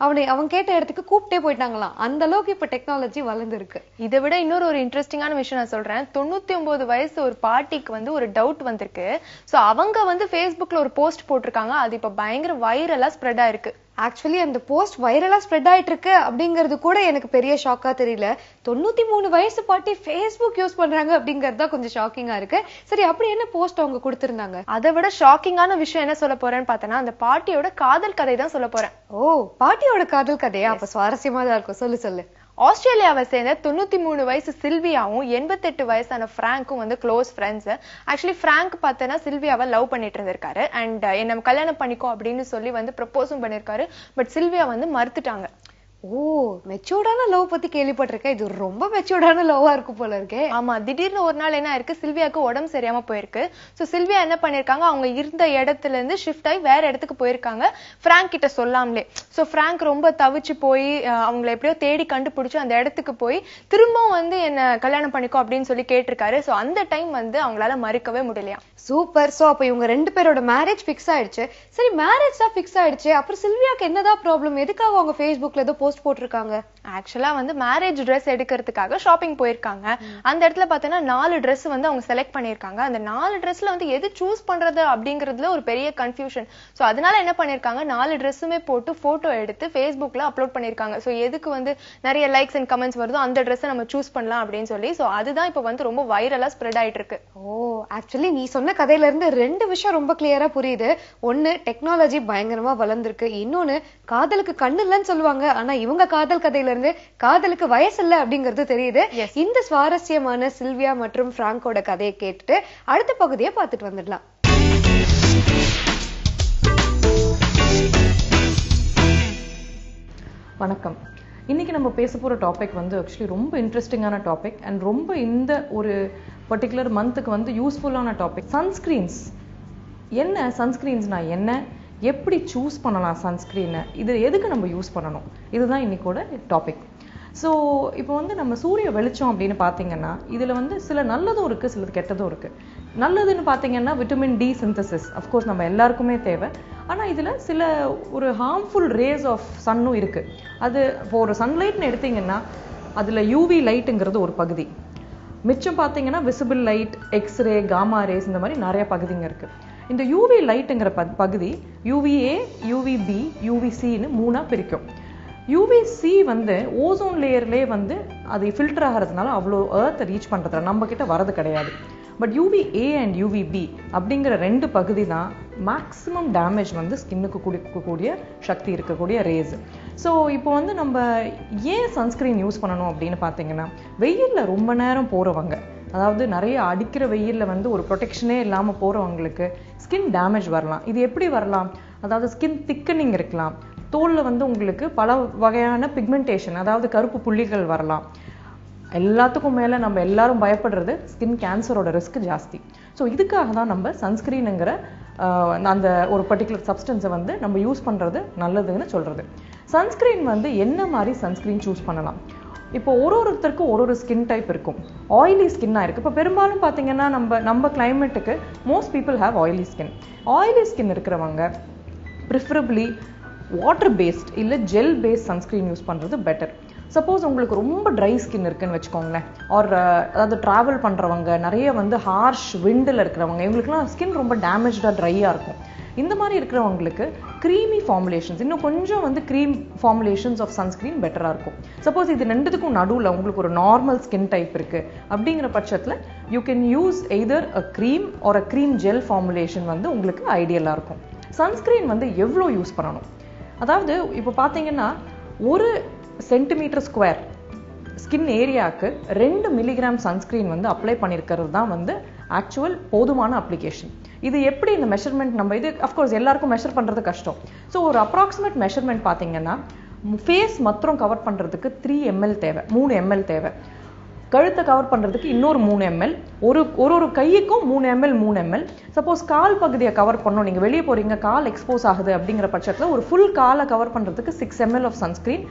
அவன் கேட்ட இடத்துக்கு கூப்பிட்டே போயிட்டாங்களாம். அந்த அளவுக்கு இப்ப டெக்னாலஜி வளர்ந்துருக்கு. இதை விட இன்னொரு ஒரு இன்ட்ரெஸ்டிங்கான விஷயம் நான் சொல்றேன். 99 வயசு ஒரு பாட்டிக்கு வந்து ஒரு டவுட் வந்திருக்கு. சோ அவங்க வந்து ஃபேஸ்புக்ல ஒரு போஸ்ட் போட்டிருக்காங்க. அது இப்ப பயங்கர வைரலா ஸ்ப்ரெட் ஆயிருக்கு. ஆக்சுவலி அந்த போஸ்ட் வைரலா ஸ்ப்ரெட் ஆயிட்டு இருக்கு அப்படிங்கிறது கூட எனக்கு பெரிய ஷாக்கா தெரியல. 93 வயசு பாட்டி ஃபேஸ்புக் யூஸ் பண்றாங்க அப்படிங்கிறது தான் கொஞ்சம் ஷாக்கிங்கா இருக்கு. சரி, அப்படி என்ன போஸ்ட் அவங்க கொடுத்திருந்தாங்க? அதை விட ஷாக்கிங்கான விஷயம் என்ன சொல்ல போறேன்னு பார்த்தனா, அந்த பாட்டியோட காதல் கதை தான் சொல்ல போறேன். ஓ, பாட்டியோட காதல் கதையா? அப்ப சுவாரஸ்யமா தான் இருக்கும். சொல்லு. ஆஸ்திரேலியாவை சேர்ந்த 93 வயசு சில்வியாவும் 88 வயசான பிராங்கும் வந்து க்ளோஸ் ஃப்ரெண்ட்ஸ். ஆக்சுவலி பிராங்க் பார்த்தனா சில்வியாவை லவ் பண்ணிட்டு இருந்திருக்காரு அண்ட் என்ன கல்யாணம் பண்ணிக்கோ அப்படின்னு சொல்லி வந்து ப்ரப்போஸும் பண்ணிருக்காரு. பட் சில்வியா வந்து மறுத்துட்டாங்க. ஓ, மெச்சூர்டான லவ் பத்தி கேள்விப்பட்டிருக்கேன். இது ரொம்ப மெச்சூர்டான லவ்வா இருக்கு போல இருக்கே. ஆமா, திடீர்னு ஒரு நாள் என்ன இருக்கு, சில்வியாக்கு உடம்பு சரியாம போயிருக்கு. சோ சில்வியா என்ன பண்ணிருக்காங்க, அவங்க இருந்த இடத்துல இருந்து ஷிஃப்ட் ஆகி வேற இடத்துக்கு போயிருக்காங்க, பிராங்க் கிட்ட சொல்லாமலே. சோ பிராங்க் ரொம்ப தவிச்சு போய் அவங்களை எப்படியோ தேடி கண்டுபிடிச்சு அந்த இடத்துக்கு போய் திரும்பவும் வந்து என்ன கல்யாணம் பண்ணிக்கோ அப்படின்னு சொல்லி கேட்டிருக்காரு. சோ அந்த டைம் வந்து அவங்களால மறுக்கவே முடியலையா. சூப்பர். சோ அப்ப இவங்க ரெண்டு பேரோட மேரேஜ் பிக்ஸ் ஆயிடுச்சு. சரி, மேரேஜ் தான் பிக்ஸ் ஆயிடுச்சு, அப்புறம் சில்வியாக்கு என்னதான் ப்ராப்ளம்? எதுக்காக அவங்க ஃபேஸ்புக்ல ஏதோ போஸ்ட் போட்டிருக்காங்க? ஆக்சுவலா வந்து மேரேஜ் ட்ரெஸ் எடுக்கிறதுக்காக ஷாப்பிங் போயிருக்காங்க. அந்த இடத்துல பார்த்தோன்னா 4 ட்ரெஸ் வந்து அவங்க செலக்ட் பண்ணிருக்காங்க. அந்த 4 ட்ரெஸ்ல வந்து எது சூஸ் பண்றது அப்படிங்கிறதுல ஒரு பெரிய கன்ஃபியூஷன். சோ அதனால என்ன பண்ணிருக்காங்க, 4 ட்ரெஸ்ஸுமே போட்டு போட்டோ எடுத்து ஃபேஸ்புக்ல அப்லோட் பண்ணிருக்காங்க. சோ எதுக்கு வந்து நிறைய லைக்ஸ் அண்ட் கமெண்ட்ஸ் வருதோ அந்த ட்ரெஸ்ஸை நம்ம சூஸ் பண்ணலாம் அப்படின்னு சொல்லி. சோ அதுதான் இப்ப வந்து ரொம்ப வைரலா ஸ்ப்ரெட் ஆயிட்டு இருக்கு. ஓ, ஆக்சுவலி நீ சொன்ன கதையில இருந்து 2 விஷயம் ரொம்ப கிளியரா புரியுது. ஒன்னு, டெக்னாலஜி பயங்கரமா வளர்ந்துருக்கு. இன்னொன்னு, காதலுக்கு கண்ணு இல்லைன்னு சொல்லுவாங்க, ஆனா இவங்க காதல் கதையில இருந்து காதலுக்கு வயசு இல்ல அப்படிங்கிறது தெரியுது. இந்த சுவாரஸ்யமான சில்வியா மற்றும் பிராங்கோட கதையை கேட்டுட்டு அடுத்த பகுதியை பார்த்துட்டு வந்துடலாம். வணக்கம். இன்னைக்கு நம்ம பேச போற டாபிக் வந்து ஆக்சுவலி ரொம்ப இன்ட்ரெஸ்டிங்கான டாபிக் அண்ட் ரொம்ப இந்த ஒரு பர்டிகுலர் மந்த்துக்கு வந்து யூஸ்ஃபுல்லான டாபிக். சன்ஸ்கிரீன்ஸ் என்ன, சன்ஸ்கிரீன்ஸ்னா என்ன, எப்படி சூஸ் பண்ணலாம் சன்ஸ்கிரீனை, இது எதுக்கு நம்ம யூஸ் பண்ணணும், இதுதான் இன்னைக்கோட டாபிக். ஸோ இப்போ வந்து நம்ம சூரிய வெளிச்சம் அப்படின்னு பார்த்தீங்கன்னா இதில் வந்து சில நல்லதும் இருக்குது, சிலது கெட்டதும் இருக்குது. நல்லதுன்னு பார்த்தீங்கன்னா விட்டமின் டி சிந்தசிஸ் அஃப்கோர்ஸ் நம்ம எல்லாருக்குமே தேவை. ஆனால் இதில் சில ஒரு ஹார்ம்ஃபுல் ரேஸ் ஆஃப் சன்னும் இருக்குது. அது இப்போ ஒரு சன்லைட்னு எடுத்தீங்கன்னா அதில் யூவி லைட்டுங்கிறது ஒரு பகுதி, மிச்சம் பார்த்தீங்கன்னா visible light, x-ray, gamma rays, இந்த மாதிரி நிறைய பகுதிங்க இருக்குது. இந்த யூவி லைட்டுங்கிற பகுதி யூவிஏ, யூவிபி, யூவிசின்னு 3ஆக பிரிக்கும். யூவிசி வந்து ஓசோன் லேயர்லேயே வந்து அது ஃபில்டர் ஆகிறதுனால அவ்வளோ எர்த்தை ரீச் பண்ணுறதுல நம்ம கிட்ட வரது கிடையாது. பட் யூவிஏ அண்ட் யூவிபி அப்படிங்கிற 2 பகுதி தான் மேக்ஸிமம் டேமேஜ் வந்து ஸ்கின்னுக்கு கொடுக்கக்கூடிய சக்தி இருக்கக்கூடிய ரேஸ். ஸோ இப்போ வந்து நம்ம ஏன் சன்ஸ்கிரீன் யூஸ் பண்ணணும் அப்படின்னு பார்த்தீங்கன்னா, வெயிலில் ரொம்ப நேரம் போகிறவங்க, அதாவது நிறைய அடிக்கிற வெயில்ல வந்து ஒரு ப்ரொடெக்ஷனே இல்லாம போறவங்களுக்கு ஸ்கின் டேமேஜ் வரலாம். இது எப்படி வரலாம்? அதாவது ஸ்கின் திக்கனிங் இருக்கலாம், தோல்ல வந்து உங்களுக்கு பல வகையான பிக்மெண்டேஷன், அதாவது கருப்பு புள்ளிகள் வரலாம். எல்லாத்துக்கும் மேல நம்ம எல்லாரும் பயப்படுறது ஸ்கின் கேன்சரோட ரிஸ்க் ஜாஸ்தி. ஸோ இதுக்காக தான் நம்ம சன்ஸ்கிரீனுங்கிற அந்த ஒரு பர்டிகுலர் சப்ஸ்டன்ஸை வந்து நம்ம யூஸ் பண்றது நல்லதுன்னு சொல்றது. சன்ஸ்கிரீன் வந்து என்ன மாதிரி சன்ஸ்கிரீன் சூஸ் பண்ணலாம்? இப்போ ஒருத்தருக்கும் ஒரு ஸ்கின் டைப் இருக்கும். ஆயிலி ஸ்கின்னா இருக்கு. இப்போ பெரும்பாலும் பார்த்தீங்கன்னா நம்ம கிளைமேட்டுக்கு most people have oily skin. Oily skin இருக்கிறவங்க ப்ரிஃபரபிளி வாட்டர் பேஸ்ட் இல்லை ஜெல் பேஸ்ட் சன்ஸ்கிரீன் யூஸ் பண்றது பெட்டர். சப்போஸ் உங்களுக்கு ரொம்ப ட்ரை ஸ்கின் இருக்குன்னு வச்சுக்கோங்களேன், அதாவது டிராவல் பண்றவங்க, நிறைய வந்து ஹார்ஷ் விண்டில் இருக்கிறவங்க, இவங்களுக்குலாம் ஸ்கின் ரொம்ப டேமேஜா ட்ரையா இருக்கும். இந்த மாதிரி இருக்கிறவங்களுக்கு க்ரீமி ஃபார்முலேஷன்ஸ், இன்னும் கொஞ்சம் வந்து க்ரீம் ஃபார்முலேஷன்ஸ் ஆஃப் சன்ஸ்கிரீன் பெட்டரா இருக்கும். சப்போஸ் இது ரெண்டுத்துக்கும் நடுவில் உங்களுக்கு ஒரு நார்மல் ஸ்கின் டைப் இருக்கு அப்படிங்கிற பட்சத்தில் you can use either a cream or a cream gel formulation வந்து உங்களுக்கு ஐடியலா இருக்கும். சன்ஸ்கிரீன் வந்து எவ்வளோ யூஸ் பண்ணணும்? அதாவது இப்போ பார்த்தீங்கன்னா 1 சென்டிமீட்டர் ஸ்கொயர் ஸ்கின் ஏரியாவுக்கு 2 மில்லிகிராம் சன்ஸ்கிரீன் வந்து அப்ளை பண்ணியிருக்கிறது தான் வந்து ஆக்சுவல் போதுமான அப்ளிகேஷன். இது எப்படி இந்த மெஷர்மெண்ட் நம்ம இது அஃப்கோர்ஸ் எல்லாருக்கும் மெஷர் பண்ணுறது கஷ்டம். ஸோ ஒரு அப்ராக்சிமேட் மெஷர்மெண்ட் பார்த்தீங்கன்னா ஃபேஸ் மாத்திரம் கவர் பண்ணுறதுக்கு 3 ml தேவை, 3 ml தேவை. கழுத்தை கவர் பண்ணுறதுக்கு இன்னொரு 3 ml, ஒரு கைக்கும் 3 ml 3 ml. சப்போஸ் கால் பகுதியை கவர் பண்ணணும், நீங்கள் வெளியே போகிறீங்க, கால் எக்ஸ்போஸ் ஆகுது அப்படிங்கிற பட்சத்தில் ஒரு ஃபுல் காலை கவர் பண்ணுறதுக்கு 6 ml ஆஃப் சன்ஸ்கிரீன்,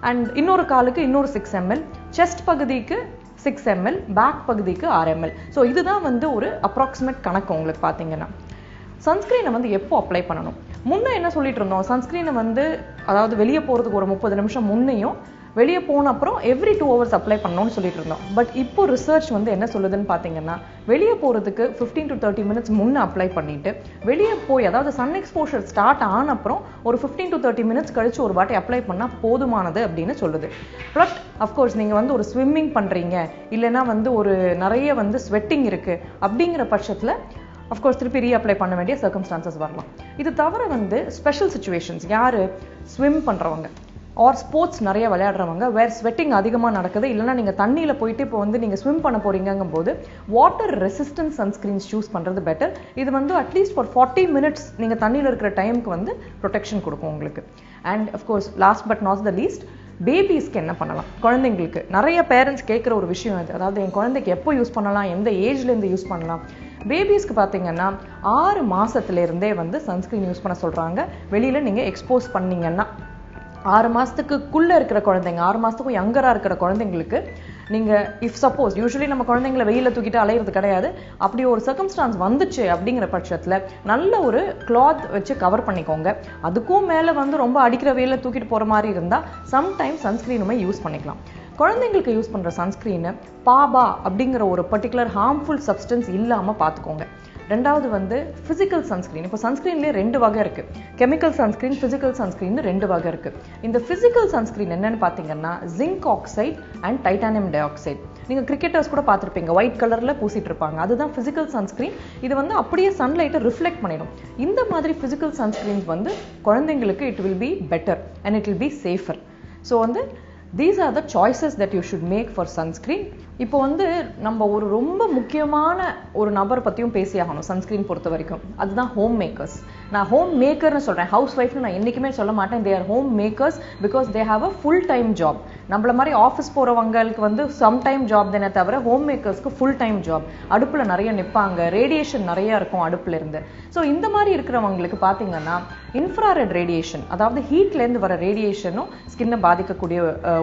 அண்ட் இன்னொரு காலுக்கு இன்னொரு 6 ml, செஸ்ட் பகுதிக்கு 6 ml, பேக் பகுதிக்கு 6 ml. ஸோ இதுதான் வந்து ஒரு அப்ராக்சிமேட் கணக்கு உங்களுக்கு பார்த்தீங்கன்னா. சன்ஸ்கிரீனை வந்து எப்போ அப்ளை பண்ணணும்? முன்னே என்ன சொல்லிட்டு இருந்தோம், சன்ஸ்கிரீனை வந்து அதாவது வெளியே போகிறதுக்கு ஒரு 30 நிமிஷம் முன்னையும் வெளியே போன அப்புறம் எவ்ரி 2 hours அப்ளை பண்ணணும்னு சொல்லிட்டு இருந்தோம். பட் இப்போ ரிசர்ச் வந்து என்ன சொல்லுதுன்னு பார்த்தீங்கன்னா, வெளியே போகிறதுக்கு 15 to 30 minutes முன்னே அப்ளை பண்ணிட்டு வெளியே போய் அதாவது சன் எக்ஸ்போஷர் ஸ்டார்ட் ஆன அப்புறம் ஒரு 15 to 30 minutes கழிச்சு ஒரு வாட்டி அப்ளை பண்ணால் போதுமானது அப்படின்னு சொல்லுது. பட் அஃப்கோர்ஸ் நீங்கள் வந்து ஒரு ஸ்விம்மிங் பண்ணுறீங்க, இல்லைன்னா வந்து ஒரு நிறைய வந்து ஸ்வெட்டிங் இருக்கு அப்படிங்கிற பட்சத்தில் அஃப்கோர்ஸ் திருப்பி ரீஅப்ளை பண்ண வேண்டிய சர்க்கம்ஸ்டான்சஸ் வரலாம். இது தவிர வந்து ஸ்பெஷல் சுச்சுவேஷன்ஸ், யார் ஸ்விம் பண்ணுறவங்க ஆர் ஸ்போர்ட்ஸ் நிறைய விளையாடுறவங்க, வேர் ஸ்வெட்டிங் அதிகமாக நடக்குது, இல்லைனா நீங்கள் தண்ணியில் போயிட்டு இப்போ வந்து நீங்கள் ஸ்விம் பண்ண போறீங்கும் போது வாட்டர் ரெசிஸ்டன்ட் சன்ஸ்கிரீன்ஸ் சூஸ் பண்ணுறது பெட்டர். இது வந்து அட்லீஸ்ட் ஃபார் 40 minutes நீங்கள் தண்ணியில் இருக்கிற டைமுக்கு வந்து ப்ரொடெக்ஷன் கொடுக்கும் உங்களுக்கு. And of course last but not the least, பேபிஸ்க்கு என்ன பண்ணலாம்? குழந்தைங்களுக்கு நிறைய பேரண்ட்ஸ் கேட்குற ஒரு விஷயம் அது. அதாவது என் குழந்தைக்கு எப்போ யூஸ் பண்ணலாம், எந்த ஏஜ்லேருந்து யூஸ் பண்ணலாம்? பேபிஸ்க்கு பார்த்தீங்கன்னா 6 மாசத்துலேருந்தே வந்து சன்ஸ்கிரீன் யூஸ் பண்ண சொல்கிறாங்க. வெளியில் நீங்கள் எக்ஸ்போஸ் பண்ணீங்கன்னா 6 மாசத்துக்குள்ள இருக்கிற குழந்தைங்க, 6 மாசத்துக்கும் யங்கரா இருக்கிற குழந்தைங்களுக்கு நீங்க இஃப் சப்போஸ் யூஸ்வலி நம்ம குழந்தைங்களை வெயில தூக்கிட்டு அலையிறது கிடையாது, அப்படி ஒரு சர்க்கம்ஸ்டான்ஸ் வந்துச்சு அப்படிங்கிற பட்சத்துல நல்ல ஒரு கிளாத் வச்சு கவர் பண்ணிக்கோங்க. அதுக்கும் மேல வந்து ரொம்ப அடிக்கிற வெயில தூக்கிட்டு போற மாதிரி இருந்தா சம்டைம்ஸ் சன்ஸ்கிரீனுமே யூஸ் பண்ணிக்கலாம். குழந்தைங்களுக்கு யூஸ் பண்ற சன்ஸ்கிரீனை பாபா அப்படிங்கிற ஒரு பர்டிகுலர் ஹார்ம்ஃபுல் சப்ஸ்டன்ஸ் இல்லாம பார்த்துக்கோங்க. ரெண்டாவது வந்து பிசிக்கல் சன்ஸ்கிரீன். இப்போ சன்ஸ்கிரீன்லேயே 2 வகை இருக்கு, கெமிக்கல் சன்ஸ்கிரீன், பிசிக்கல் சன்ஸ்கிரீன் 2 வகை இருக்கு. இந்த பிசிக்கல் சன்ஸ்கிரீன் என்னன்னு பார்த்தீங்கன்னா zinc oxide and titanium di oxide. நீங்க கிரிக்கெட்டர்ஸ் கூட பார்த்துருப்பீங்க, ஒயிட் கலர்ல பூசிட்டு இருப்பாங்க, அதுதான் பிசிக்கல் சன்ஸ்கிரீன். இது வந்து அப்படியே சன்லைட்டை ரிஃப்ளெக்ட் பண்ணிடும். இந்த மாதிரி பிசிக்கல் சன்ஸ்கிரீன்ஸ் வந்து குழந்தைங்களுக்கு it will be better and it will be safer. So வந்து these are the choices that you should make for sunscreen. இப்போ வந்து நம்ம ஒரு ரொம்ப முக்கியமான ஒரு நபர் பத்தியும் பேசியாகணும் சன்ஸ்கிரீன் பொறுத்த வரைக்கும். அதுதான் ஹோம் மேக்கர்ஸ். நான் ஹோம் மேக்கர்னு சொல்றேன், ஹவுஸ் ஒய்ஃப்னு நான் என்னைக்குமே சொல்ல மாட்டேன். they are home makers because they have a full time job. நம்மள மாதிரி ஆஃபீஸ் போறவங்களுக்கு வந்து சம் டைம் ஜாப் தானே தவிர ஹோம் மேக்கர்ஸ்க்கு ஃபுல் டைம் ஜாப். அடுப்புல நிறைய நிற்பாங்க, ரேடியேஷன் நிறைய இருக்கும் அடுப்புல இருந்து. ஸோ இந்த மாதிரி இருக்கிறவங்களுக்கு பார்த்தீங்கன்னா இன்ஃப்ராரெட் ரேடியேஷன், அதாவது ஹீட்ல இருந்து வர ரேடியேஷனும் ஸ்கின்னை பாதிக்கக்கூடிய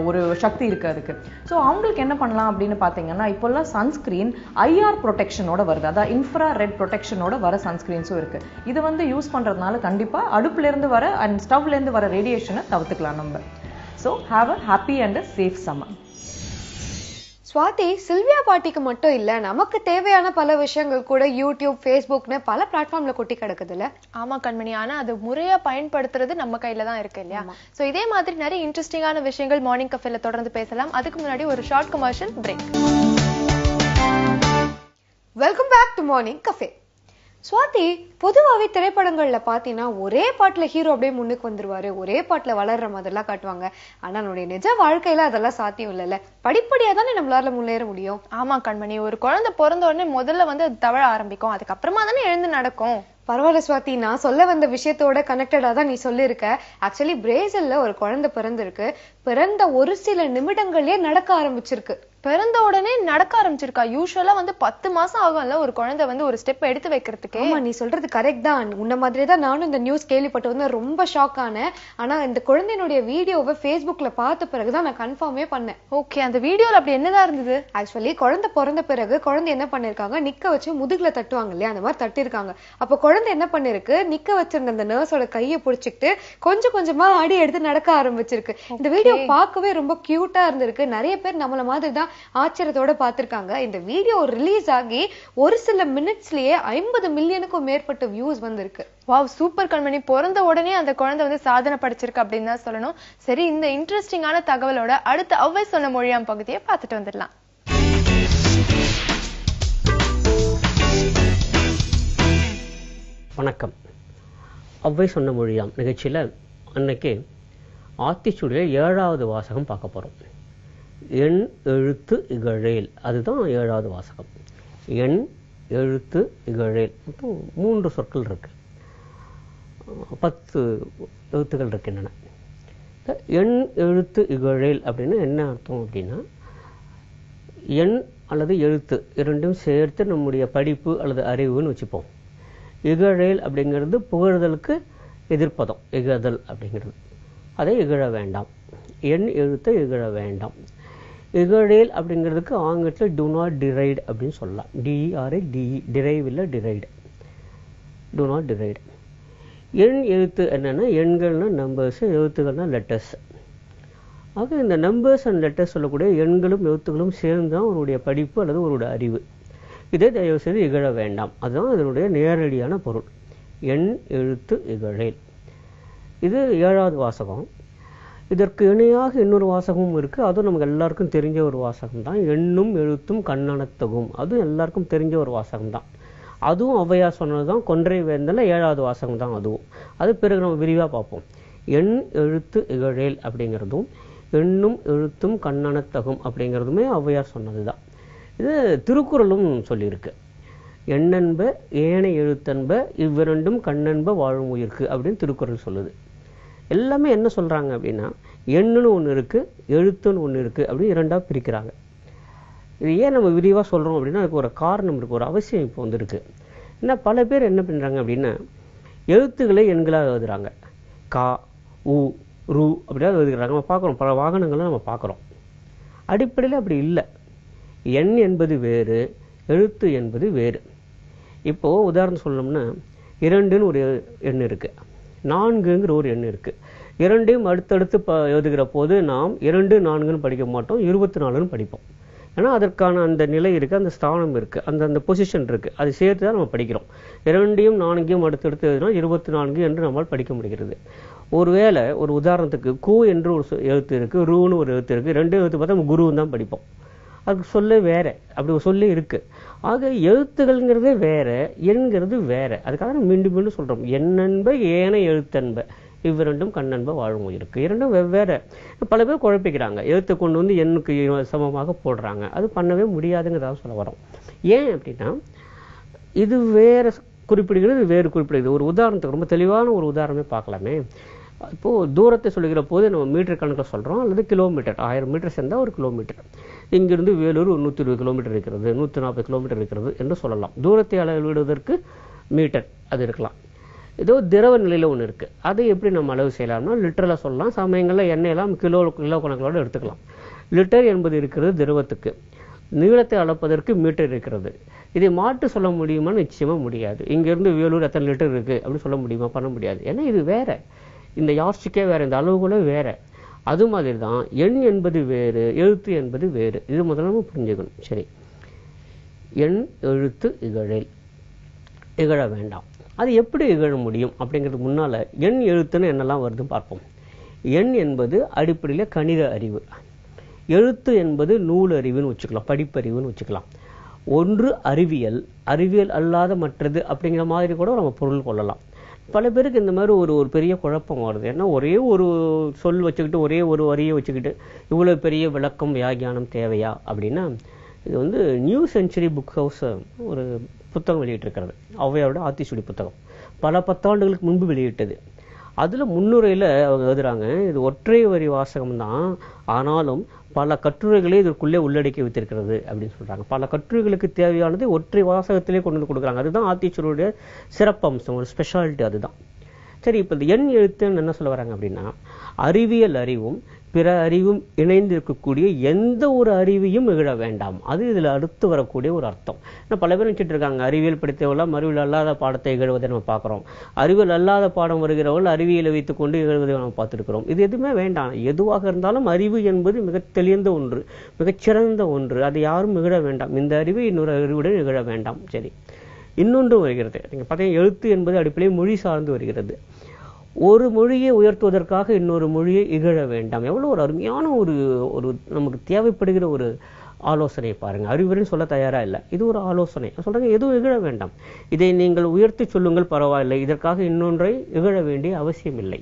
ஒரு சக்தி இருக்கு அதுக்கு. ஸோ அவங்களுக்கு என்ன பண்ணலாம் அப்படின்னு பார்த்தீங்கன்னா, இப்போல்லாம் சன்ஸ்கிரீன் ஐஆர் ப்ரொடெக்ஷனோட வருது, அதாவது இன்ஃப்ராரெட் ப்ரொடெக்ஷனோட வர சன்ஸ்கிரீன்ஸும் இருக்கு. இது வந்து யூஸ் பண்றதுனால கண்டிப்பா அடுப்புல இருந்து வர அண்ட் ஸ்டவ்ல இருந்து வர ரேடியேஷனை தவிர்த்துக்கலாம் நம்ம. So have a happy and a safe summer. Swathi, Sylvia பாட்டிக்கு மட்டும் இல்ல, நமக்கு தேவையான பல விஷயங்கள் கூட யூடியூப், ஃபேஸ்புக்னு பல பிளாட்ஃபார்ம்ல கொட்டி கிடக்குதுல்ல? ஆமா கண்மணி, ஆனா அது முறையா பயன்படுத்துறது நம்ம கையில தான் இருக்கு இல்லையா? சோ இதே மாதிரி நிறைய இன்ட்ரெஸ்டிங்கான விஷயங்கள் மார்னிங் கஃபேல தொடர்ந்து பேசலாம். அதுக்கு முன்னாடி ஒரு short commercial break. Welcome back to morning cafe. Swathi, பொதுவாவே திரைப்படங்கள்ல பாத்தீங்கன்னா ஒரே பாட்டுல ஹீரோ அப்படியே முன்னுக்கு வந்துருவாரு, ஒரே பாட்டுல வளர்ற மாதிரிலாம் காட்டுவாங்க. ஆனா நம்மளுடைய நிஜ வாழ்க்கையில அதெல்லாம் சாத்தியம் இல்லைல்ல. படிப்படியா தானே நம்மளால முன்னேற முடியும். ஆமா கண்மணி, ஒரு குழந்தை பிறந்த உடனே முதல்ல வந்து அது தவழ ஆரம்பிக்கும், அதுக்கப்புறமா தானே எழுந்து நடக்கும். பரவாயில்ல சுவாதி, நான் சொல்ல வந்த விஷயத்தோட கனெக்டடா தான் நீ சொல்லியிருக்க. ஆக்சுவலி பிரேசில்ல ஒரு குழந்தை பிறந்திருக்கு. பிறந்த ஒரு சில நிமிடங்கள்லயே நடக்க ஆரம்பிச்சிருக்கு. பிறந்த உடனே நடக்க ஆரம்பிச்சிருக்கா? யூஸ்வலா வந்து 10 மாசம் ஆகும்ல ஒரு குழந்தை வந்து ஒரு ஸ்டெப் எடுத்து வைக்கிறதுக்கு. ஆமா, நீ சொல்றது கரெக்ட் தான். உன்ன மாதிரியே தான் நானும் இந்த நியூஸ் கேள்விப்பட்டு வந்து ரொம்ப ஷாக் ஆனேன். ஆனா இந்த குழந்தையினுடைய வீடியோவை Facebookல பார்த்த பிறகுதான் நான் கன்ஃபார்மே பண்ணேன். ஓகே, அந்த வீடியோல அப்படி என்னதான் இருந்தது? ஆக்சுவலி குழந்தை பிறந்த பிறகு குழந்தை என்ன பண்ணிருக்காங்க, நிக்க வச்சு முதுகுல தட்டுவாங்க இல்லையா, அந்த மாதிரி தட்டிருக்காங்க. அப்ப குழந்தை என்ன பண்ணிருக்கு, நிக்க வச்சிருந்த அந்த நர்ஸோட கையை பிடிச்சிக்கிட்டு கொஞ்சம் கொஞ்சமா அடி எடுத்து நடக்க ஆரம்பிச்சிருக்கு. இந்த வீடியோ பார்க்கவே ரொம்ப கியூட்டா இருந்திருக்கு. நிறைய பேர் நம்மள மாதிரி தான் ஆச்சரியத்தோட பார்த்திருக்காங்க. இந்த வீடியோ ரிலீஸ் ஆகி ஒரு சில மினிட்ஸ்லயே 50 மில்லியனுக்கும் மேற்பட்ட வியூஸ் வந்திருக்கு. வாவ், சூப்பர் கண்மணி. பிறந்த உடனே அந்த குழந்தை வந்து சாதனை படைச்சிருக்கு அப்படின்னு தான் சொல்லணும். சரி, இந்த இன்ட்ரெஸ்டிங்கான தகவலோட அடுத்த ஒவ்வை சொன்ன மொழியாம் பகுதியை பார்த்துட்டு வந்துடலாம். வணக்கம். ஒவ்வை சொன்ன மொழியாம் நிகழ்ச்சியில் அன்னைக்கு ஆத்திச்சூடியில் 7வது வாசகம் பார்க்க போகிறோம். எண் எழுத்து இகழேல், அதுதான் 7வது வாசகம். எண் எழுத்து இகழேல் மொத்தம் 3 சொற்கள் இருக்கு, 10 எழுத்துக்கள் இருக்கின்றன. எண் எழுத்து இகழேல் அப்படின்னு என்ன அர்த்தம் அப்படின்னா, எண் அல்லது எழுத்து இரண்டும் சேர்த்து நம்முடைய படிப்பு அல்லது அறிவுன்னு வச்சுப்போம். இகழேல் அப்படிங்கிறது புகழ்தலுக்கு எதிர்ப்பதம், இகழ்தல் அப்படிங்கிறது. அதை இகழ வேண்டாம், எண் எழுத்தை இகழ வேண்டாம். இகழேல் அப்படிங்கிறதுக்கு ஆங்கிலத்தில் டு நாட் டிரைட் அப்படின்னு சொல்லலாம். DERAIDE, டிரைவ் இல்லை டிரைடு, டு நாட் டிரைட். எண் எழுத்து என்னன்னா, எண்கள்னா நம்பர்ஸ், எழுத்துக்கள்னா லெட்டர்ஸ். ஆக இந்த நம்பர்ஸ் அண்ட் லெட்டர்ஸ் சொல்லக்கூடிய எண்களும் எழுத்துக்களும் சேர்ந்து தான் அவருடைய படிப்பு அல்லது அவருடைய அறிவு. இதை தயவு செய்து இகழ வேண்டாம், அதுதான் இதனுடைய நேரடியான பொருள். எண் எழுத்து இகழேல். இது 7வது வாசகம். இதற்கு இணையாக இன்னொரு வாசகமும் இருக்கு, அதுவும் நமக்கு எல்லாருக்கும் தெரிஞ்ச ஒரு வாசகம் தான். எண்ணும் எழுத்தும் கண்ணனத்தகும், அதுவும் எல்லாருக்கும் தெரிஞ்ச ஒரு வாசகம் தான். அதுவும் ஔவையார் சொன்னதுதான். கொன்றை வேந்தல 7வது வாசகம் தான் அதுவும். அது பிறகு நம்ம விரிவாக பார்ப்போம். எண் எழுத்து இகழேல் அப்படிங்கிறதும் எண்ணும் எழுத்தும் கண்ணனத்தகும் அப்படிங்கிறதுமே ஔவையார் சொன்னதுதான். இது திருக்குறளும் சொல்லியிருக்கு. எண்ணென்ப ஏனை எழுத்தன்ப இவ்விரண்டும் கண்ணென்ப வாழும் உயிர்க்கு அப்படின்னு திருக்குறள் சொல்லுது. எல்லாமே என்ன சொல்றாங்க அப்படின்னா, எண்ணுன்னு ஒன்று இருக்கு, எழுத்துன்னு ஒன்று இருக்கு, அப்படின்னு 2ஆக பிரிக்கிறாங்க. இது ஏன் நம்ம விரிவாக சொல்றோம் அப்படின்னா, அதுக்கு ஒரு காரணம் இருக்கு, ஒரு அவசியம் இப்போ வந்துருக்கு. ஏன்னா பல பேர் என்ன பண்றாங்க அப்படின்னா, எழுத்துக்களை எண்களாக எழுதுறாங்க. கா உ ரு அப்படியாவது எழுதுகிறாங்க. நம்ம பார்க்குறோம், பல வாகனங்களை நம்ம பார்க்குறோம். அடிப்படையில் அப்படி இல்லை. எண் என்பது வேறு, எழுத்து என்பது வேறு. இப்போ உதாரணம் சொல்லணும்னா, 2ன்னு ஒரு எண் இருக்கு, 4ங்கிற ஒரு எண் இருக்கு. இரண்டையும் அடுத்தடுத்து எழுதுகிற போது நாம் 2, 4ன்னு படிக்க மாட்டோம், 24ன்னு படிப்போம். ஏன்னா அதற்கான அந்த நிலை இருக்கு, அந்த ஸ்தானம் இருக்கு, அந்த பொசிஷன் இருக்கு, அது சேர்த்து தான் நம்ம படிக்கிறோம். 2யும் 4யும் அடுத்தடுத்து எழுதினா 24 என்று நம்மால் படிக்க முடிகிறது. ஒருவேளை ஒரு உதாரணத்துக்கு கு என்று ஒரு எழுத்து இருக்கு, ரூன்னு ஒரு எழுத்து இருக்கு, 2 எழுத்து பார்த்தா நம்ம குருன்னு தான் படிப்போம். அதுக்கு சொல்ல வேற, அப்படி ஒரு சொல்லி இருக்கு. ஆக எழுத்துகள்ங்கிறதே வேற, எண்கிறது வேற. அதுக்காக நம்ம மீண்டும் மீண்டும் சொல்றோம், எண்ணென்ப ஏனை எழுத்தன்ப இவ்விரண்டும் கண்ணென்ப வாழும் உயிருக்கு. இரண்டும் வெவ்வேறு. பல பேர் குழப்பிக்கிறாங்க, எழுத்தை கொண்டு வந்து எண்ணுக்கு சமமாக போடுறாங்க. அது பண்ணவே முடியாதுங்கிறதாக சொல்ல வரோம். ஏன் அப்படின்னா, இது வேற குறிப்பிடுகிறது, வேறு குறிப்பிடுகிறது. ஒரு உதாரணத்துக்கு ரொம்ப தெளிவான ஒரு உதாரணமே பார்க்கலாமே. இப்போ தூரத்தை சொல்லுகிற போது நம்ம மீட்டர் கணக்கில் சொல்றோம், அல்லது கிலோமீட்டர். 1000 மீட்டர் சேர்ந்தா 1 கிலோமீட்டர். இங்கிருந்து வேலூர் 120 கிலோமீட்டர் இருக்கிறது, 140 கிலோமீட்டர் இருக்கிறது என்று சொல்லலாம். தூரத்தை அளவிடுவதற்கு மீட்டர் அது இருக்கலாம். ஏதோ திரவ நிலையில ஒன்று இருக்கு, அதை எப்படி நம்ம அளவு செய்யலாம்னா லிட்டரில் சொல்லலாம். சமயங்களில் எண்ணெயெல்லாம் கிலோ கணக்கோடு எடுத்துக்கலாம். லிட்டர் என்பது இருக்கிறது திரவத்துக்கு. நீளத்தை அளப்பதற்கு மீட்டர் இருக்கிறது. இதை மாற்று சொல்ல முடியுமா? நிச்சயமா முடியாது. இங்கிருந்து வேலூர் எத்தனை லிட்டர் இருக்கு அப்படின்னு சொல்ல முடியுமா? பண்ண முடியாது. ஏன்னா இது வேற, இந்த யார்ஸ்டிக்கே வேற, இந்த அளவுகளே வேற. அது மாதிரி தான் எண் என்பது வேறு, எழுத்து என்பது வேறு. இது முதல்ல புரிஞ்சுக்கணும். சரி, எண் எழுத்து இகழேல், இகழ வேண்டாம். அது எப்படி இகழ முடியும் அப்படிங்கிறதுக்கு முன்னால எண் எழுத்துன்னு என்னெல்லாம் வருதுன்னு பார்ப்போம். எண் என்பது அடிப்படையில் கணித அறிவு, எழுத்து என்பது நூல் அறிவுன்னு வச்சுக்கலாம், படிப்பறிவுன்னு வச்சுக்கலாம். ஒன்று அறிவியல், அறிவியல் அல்லாத மற்றது அப்படிங்கிற மாதிரி கூட நம்ம பொருள் கொள்ளலாம். பல பேருக்கு இந்த மாதிரி ஒரு பெரிய குழப்பம் வருது. ஏன்னா ஒரே ஒரு சொல் வச்சுக்கிட்டு, ஒரே ஒரு வரியை வச்சுக்கிட்டு இவ்வளவு பெரிய விளக்கம் வியாக்கியானம் தேவையா அப்படின்னா, இது வந்து நியூ செஞ்சுரி புக் ஹவுஸ் ஒரு புத்தகம் வெளியிட்டிருக்கிறது. ஔவையாரோட ஆத்திச்சூடி புத்தகம் பல 10 ஆண்டுகளுக்கு முன்பு வெளியிட்டது. அதுல முன்னுரையில அவங்க எழுதுறாங்க, இது ஒற்றை வரி வாசகம் தான், ஆனாலும் பல கட்டுரைகளே இதற்குள்ளே உள்ளடக்கி வைத்திருக்கிறது அப்படின்னு சொல்றாங்க. பல கட்டுரைகளுக்கு தேவையானது ஒற்றை வாசகத்திலே கொண்டு வந்து கொடுக்குறாங்க. அதுதான் ஆத்திச்சூடியுடைய சிறப்பம்சம், ஒரு ஸ்பெஷாலிட்டி அதுதான். சரி, இப்ப இந்த எண் எழுத்துன்னு என்ன சொல்ல வராங்க அப்படின்னா, அறிவியல் அறிவும் பிற அறிவும் இணைந்து இருக்கக்கூடிய எந்த ஒரு அறிவையும் இகழ வேண்டாம். அது இதுல அடுத்து வரக்கூடிய ஒரு அர்த்தம். பல பேர் வச்சுட்டு இருக்காங்க, அறிவியல் படித்தவர்கள் அறிவியல் அல்லாத பாடத்தை இகழ்வதை நம்ம பார்க்கிறோம், அறிவியல் அல்லாத பாடம் வருகிறவர்கள் அறிவியலை வைத்துக் கொண்டு இகழ்வதை நம்ம பார்த்திருக்கிறோம். இது எதுவுமே வேண்டாம். எதுவாக இருந்தாலும் அறிவு என்பது மிக தெளிந்த ஒன்று, மிகச்சிறந்த ஒன்று. அதை யாரும் இகழ வேண்டாம். இந்த அறிவை இன்னொரு அறிவுடன் இகழ வேண்டாம். சரி, இன்னொன்று வருகிறது. நீங்க பார்த்தீங்கன்னா, எழுத்து என்பது அடிப்படையில் மொழி சார்ந்து வருகிறது. ஒரு மொழியை உயர்த்துவதற்காக இன்னொரு மொழியை இகழ வேண்டாம். எவ்வளவு ஒரு அருமையான ஒரு நமக்கு தேவைப்படுகிற ஒரு ஆலோசனை பாருங்க. அறிவுரைன்னு சொல்ல தயாரா இல்லை, இது ஒரு ஆலோசனை. சொல்றாங்க, எதுவும் இகழ வேண்டாம், இதை நீங்கள் உயர்த்தி சொல்லுங்கள், பரவாயில்லை, இதற்காக இன்னொன்றை இகழ வேண்டிய அவசியம் இல்லை.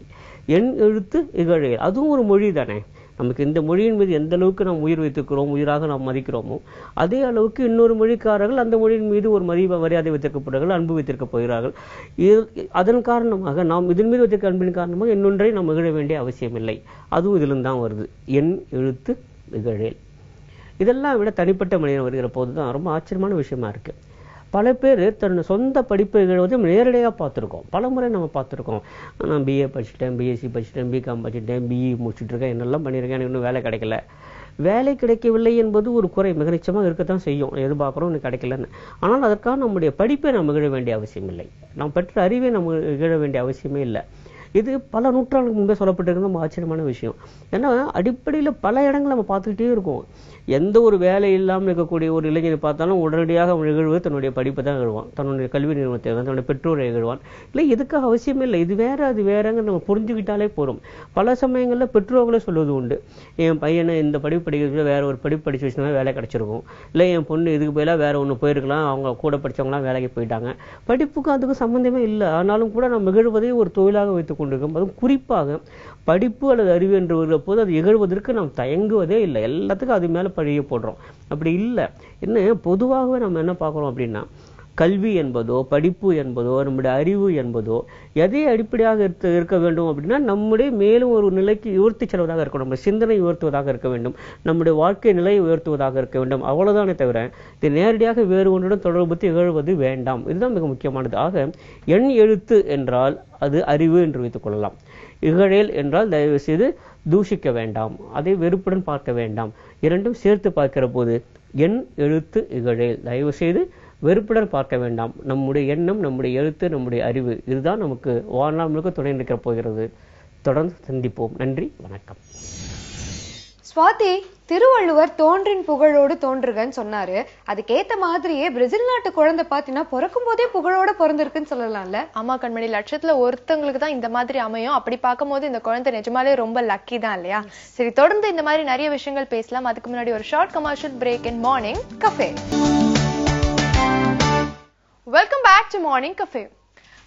எண் எழுத்து இகழ, அதுவும் ஒரு மொழி தானே. நமக்கு இந்த மொழியின் மீது எந்த அளவுக்கு நாம் உயிர் வைத்திருக்கிறோம், உயிராக நாம் மதிக்கிறோமோ, அதே அளவுக்கு இன்னொரு மொழிக்காரர்கள் அந்த மொழியின் மீது ஒரு மரியாதை வைத்திருக்கப்படுகிறார்கள், அன்பு வைத்திருக்க போகிறார்கள். அதன் காரணமாக நாம் இதன் மீது வைத்திருக்க அன்பின் காரணமாக இன்னொன்றை நாம் இகழ வேண்டிய அவசியம் இல்லை. அதுவும் இதிலும் தான் வருது, எண் எழுத்து இகழேல். இதெல்லாம் விட தனிப்பட்ட மனிதன் வருகிற போதுதான் ரொம்ப ஆச்சரியமான விஷயமா இருக்கு. பல பேர் தன் சொந்த படிப்பை இகழ்வதை நேரடியாக பார்த்துருக்கோம், பல முறை நம்ம பார்த்துருக்கோம். நான் பிஏ படிச்சுட்டேன், பிஎஸ்சி படிச்சுட்டேன், பிகாம் படிச்சுட்டேன், பிஇ முடிச்சுட்டு இருக்கேன், என்னெல்லாம் பண்ணியிருக்கேன், எனக்கு இன்னும் வேலை கிடைக்கல. வேலை கிடைக்கவில்லை என்பது ஒரு குறை, மிக நிச்சயமாக இருக்கத்தான் செய்யும். எதிர்பார்க்குறோம், எனக்கு கிடைக்கலன்னு. ஆனால் அதற்காக நம்முடைய படிப்பை நாம் இகழ வேண்டிய அவசியம் இல்லை, நாம் பெற்ற அறிவை நம்ம இகழ வேண்டிய அவசியமே இல்லை. இது பல நூற்றாண்டுக்கு முன்பே சொல்லப்பட்டிருக்கிறது ரொம்ப ஆச்சரியமான விஷயம். ஏன்னா அடிப்படையில் பல இடங்கள் நம்ம பார்த்துக்கிட்டே இருக்கோம். எந்த ஒரு வேலை இல்லாமல் இருக்கக்கூடிய ஒரு இளைஞரை பார்த்தாலும் உடனடியாக அவன் இகழ்வது தன்னுடைய படிப்பை தான் இகழ்வான், தன்னுடைய கல்வி நிறுவனத்தை தான், தன்னுடைய பெற்றோரை இகழ்வான். இல்லை, எதுக்காக அவசியமே இல்லை, இது வேற அது வேறங்க நம்ம புரிஞ்சுக்கிட்டாலே போதும். பல சமயங்களில் பெற்றோர்களே சொல்வது உண்டு, என் பையனை இந்த படிப்பு படிக்கிறதுல வேற ஒரு படிப்பு படிச்சு வச்சுனா வேலை கிடைச்சிருக்கும், இல்லை என் பொண்ணு இதுக்கு போயில வேற ஒன்று போயிருக்கலாம், அவங்க கூட படிச்சவங்களாம் வேலைக்கு போயிட்டாங்க. படிப்புக்கும் அதுக்கும் சம்பந்தமே இல்லை, ஆனாலும் கூட நம்ம இகழ்வதை ஒரு தொழிலாக வைத்துக் கொண்டிருக்கோம். அதுவும் குறிப்பாக படிப்பு அல்லது அறிவு என்று வருகிற போது அது இகழ்வதற்கு நாம் தயங்குவதே இல்லை, எல்லாத்துக்கும் அது மேல பழிய போடுறோம். அப்படி இல்லை. என்ன பொதுவாகவே நம்ம என்ன பார்க்கிறோம் அப்படின்னா, கல்வி என்பதோ படிப்பு என்பதோ நம்முடைய அறிவு என்பதோ எதை அடிப்படையாக இருக்க வேண்டும் அப்படின்னா, நம்முடைய மேலும் ஒரு நிலைக்கு உயர்த்தி செல்வதாக இருக்கணும், நம்ம சிந்தனை உயர்த்துவதாக இருக்க வேண்டும், நம்முடைய வாழ்க்கை நிலையை உயர்த்துவதாக இருக்க வேண்டும். அவ்வளவுதானே தவிர இது நேரடியாக வேறு ஒன்றுடன் தொடர்புத்தி இகழ்வது வேண்டாம். இதுதான் மிக முக்கியமானது. ஆக எண் எழுத்து என்றால் அது அறிவு என்று வைத்துக் கொள்ளலாம். இகழேல் என்றால் தயவு செய்து தூஷிக்க வேண்டாம், அதை வெறுப்புடன் பார்க்க வேண்டாம். இரண்டும் சேர்த்து பார்க்கிற போது எண் எழுத்து இகழேல், தயவு செய்து வெறுப்புடன் பார்க்க வேண்டாம். நம்முடைய எண்ணம், நம்முடைய எழுத்து, நம்முடைய அறிவு, இதுதான் நமக்கு வாழ்நாள் முழுக்க துணை நிற்க போகிறது. தொடர்ந்து சந்திப்போம். நன்றி, வணக்கம். ஸ்வாதி, திருவள்ளுவர் தோன்றின் புகழோடு தோன்றுகன்னு சொன்னாரு. அதுக்கேத்த மாதிரியே பிரேசில் நாட்டு குழந்தை பாத்தீங்கன்னா பிறக்கும் போதே புகழோட பிறந்திருக்குன்னு சொல்லலாம்ல. ஆமா கண்மணி, லட்சத்துல ஒருத்தங்களுக்கு தான் இந்த மாதிரி அமையும். அப்படி பார்க்கும் போது இந்த குழந்தை நிஜமாலே ரொம்ப லக்கி தான் இல்லையா? சரி, தொடர்ந்து இந்த மாதிரி நிறைய விஷயங்கள் பேசலாம். அதுக்கு முன்னாடி ஒரு short commercial break in morning cafe. Welcome back to morning cafe.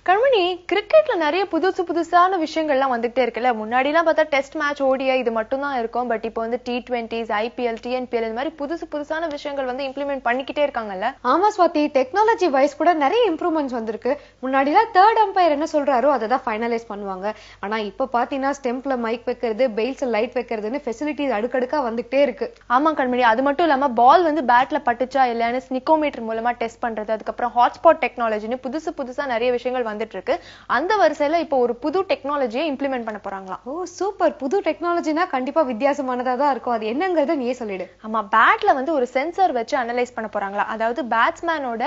Kanmani, கிரிக்கெட்ல நிறைய புதுசான விஷயங்கள்லாம் வந்துகிட்டே இருக்குல்ல. முன்னாடி எல்லாம் பார்த்தா டெஸ்ட் மேட்ச், ஓடிஐ இது மட்டும் தான் இருக்கும். பட் இப்போ வந்து T20s, IPL, TNPL இந்த மாதிரி புதுசான விஷயங்கள் வந்து இம்ப்ளிமெண்ட் பண்ணிக்கிட்டே இருக்காங்கல்ல. ஆமா ஸ்வாதி, டெக்னாலஜி வைஸ் கூட நிறைய இம்ப்ரூவ்மெண்ட்ஸ் வந்திருக்கு. முன்னாடி எல்லாம் தேர்ட் அம்பையர் என்ன சொல்றாரோ அதை தான் ஃபைனலைஸ் பண்ணுவாங்க. ஆனா இப்ப பாத்தீங்கன்னா ஸ்டெம்ப்ல மைக் வைக்கிறது, பெயில்ஸ் லைட் வைக்கிறதுன்னு ஃபெசிலிட்டிஸ் அடுக்கடுக்கா வந்துகிட்டே இருக்கு. ஆமா கண்மணி, அது மட்டும் இல்லாம பால் வந்து பேட்ல பட்டுச்சா இல்லையான்னு ஸ்னிக்கோமீட்டர் மூலமா டெஸ்ட் பண்றது, அதுக்கப்புறம் ஹாட்ஸ்பாட் டெக்னாலஜின்னு புதுசா நிறைய விஷயங்கள் வந்துட்டு இருக்கு. அந்த வரிசையில இப்போ ஒரு புது டெக்னாலஜியை இம்ப்ளிமெண்ட் பண்ண போறாங்களா? ஓ சூப்பர். புது டெக்னாலஜினா கண்டிப்பா வித்தியாசமானதா தான் இருக்கும். அது என்னங்கறத நீயே சொல்லிடு. ஆமா, பேட்ல வந்து ஒரு சென்சார் வச்சு அனலைஸ் பண்ண போறாங்களா. அதாவது பேட்ஸ்மேனோட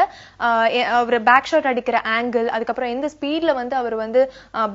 அவர் பேக் ஷாட் அடிக்கிற ஆங்கிள், அதுக்கப்புறம் எந்த ஸ்பீட்ல வந்து அவர் வந்து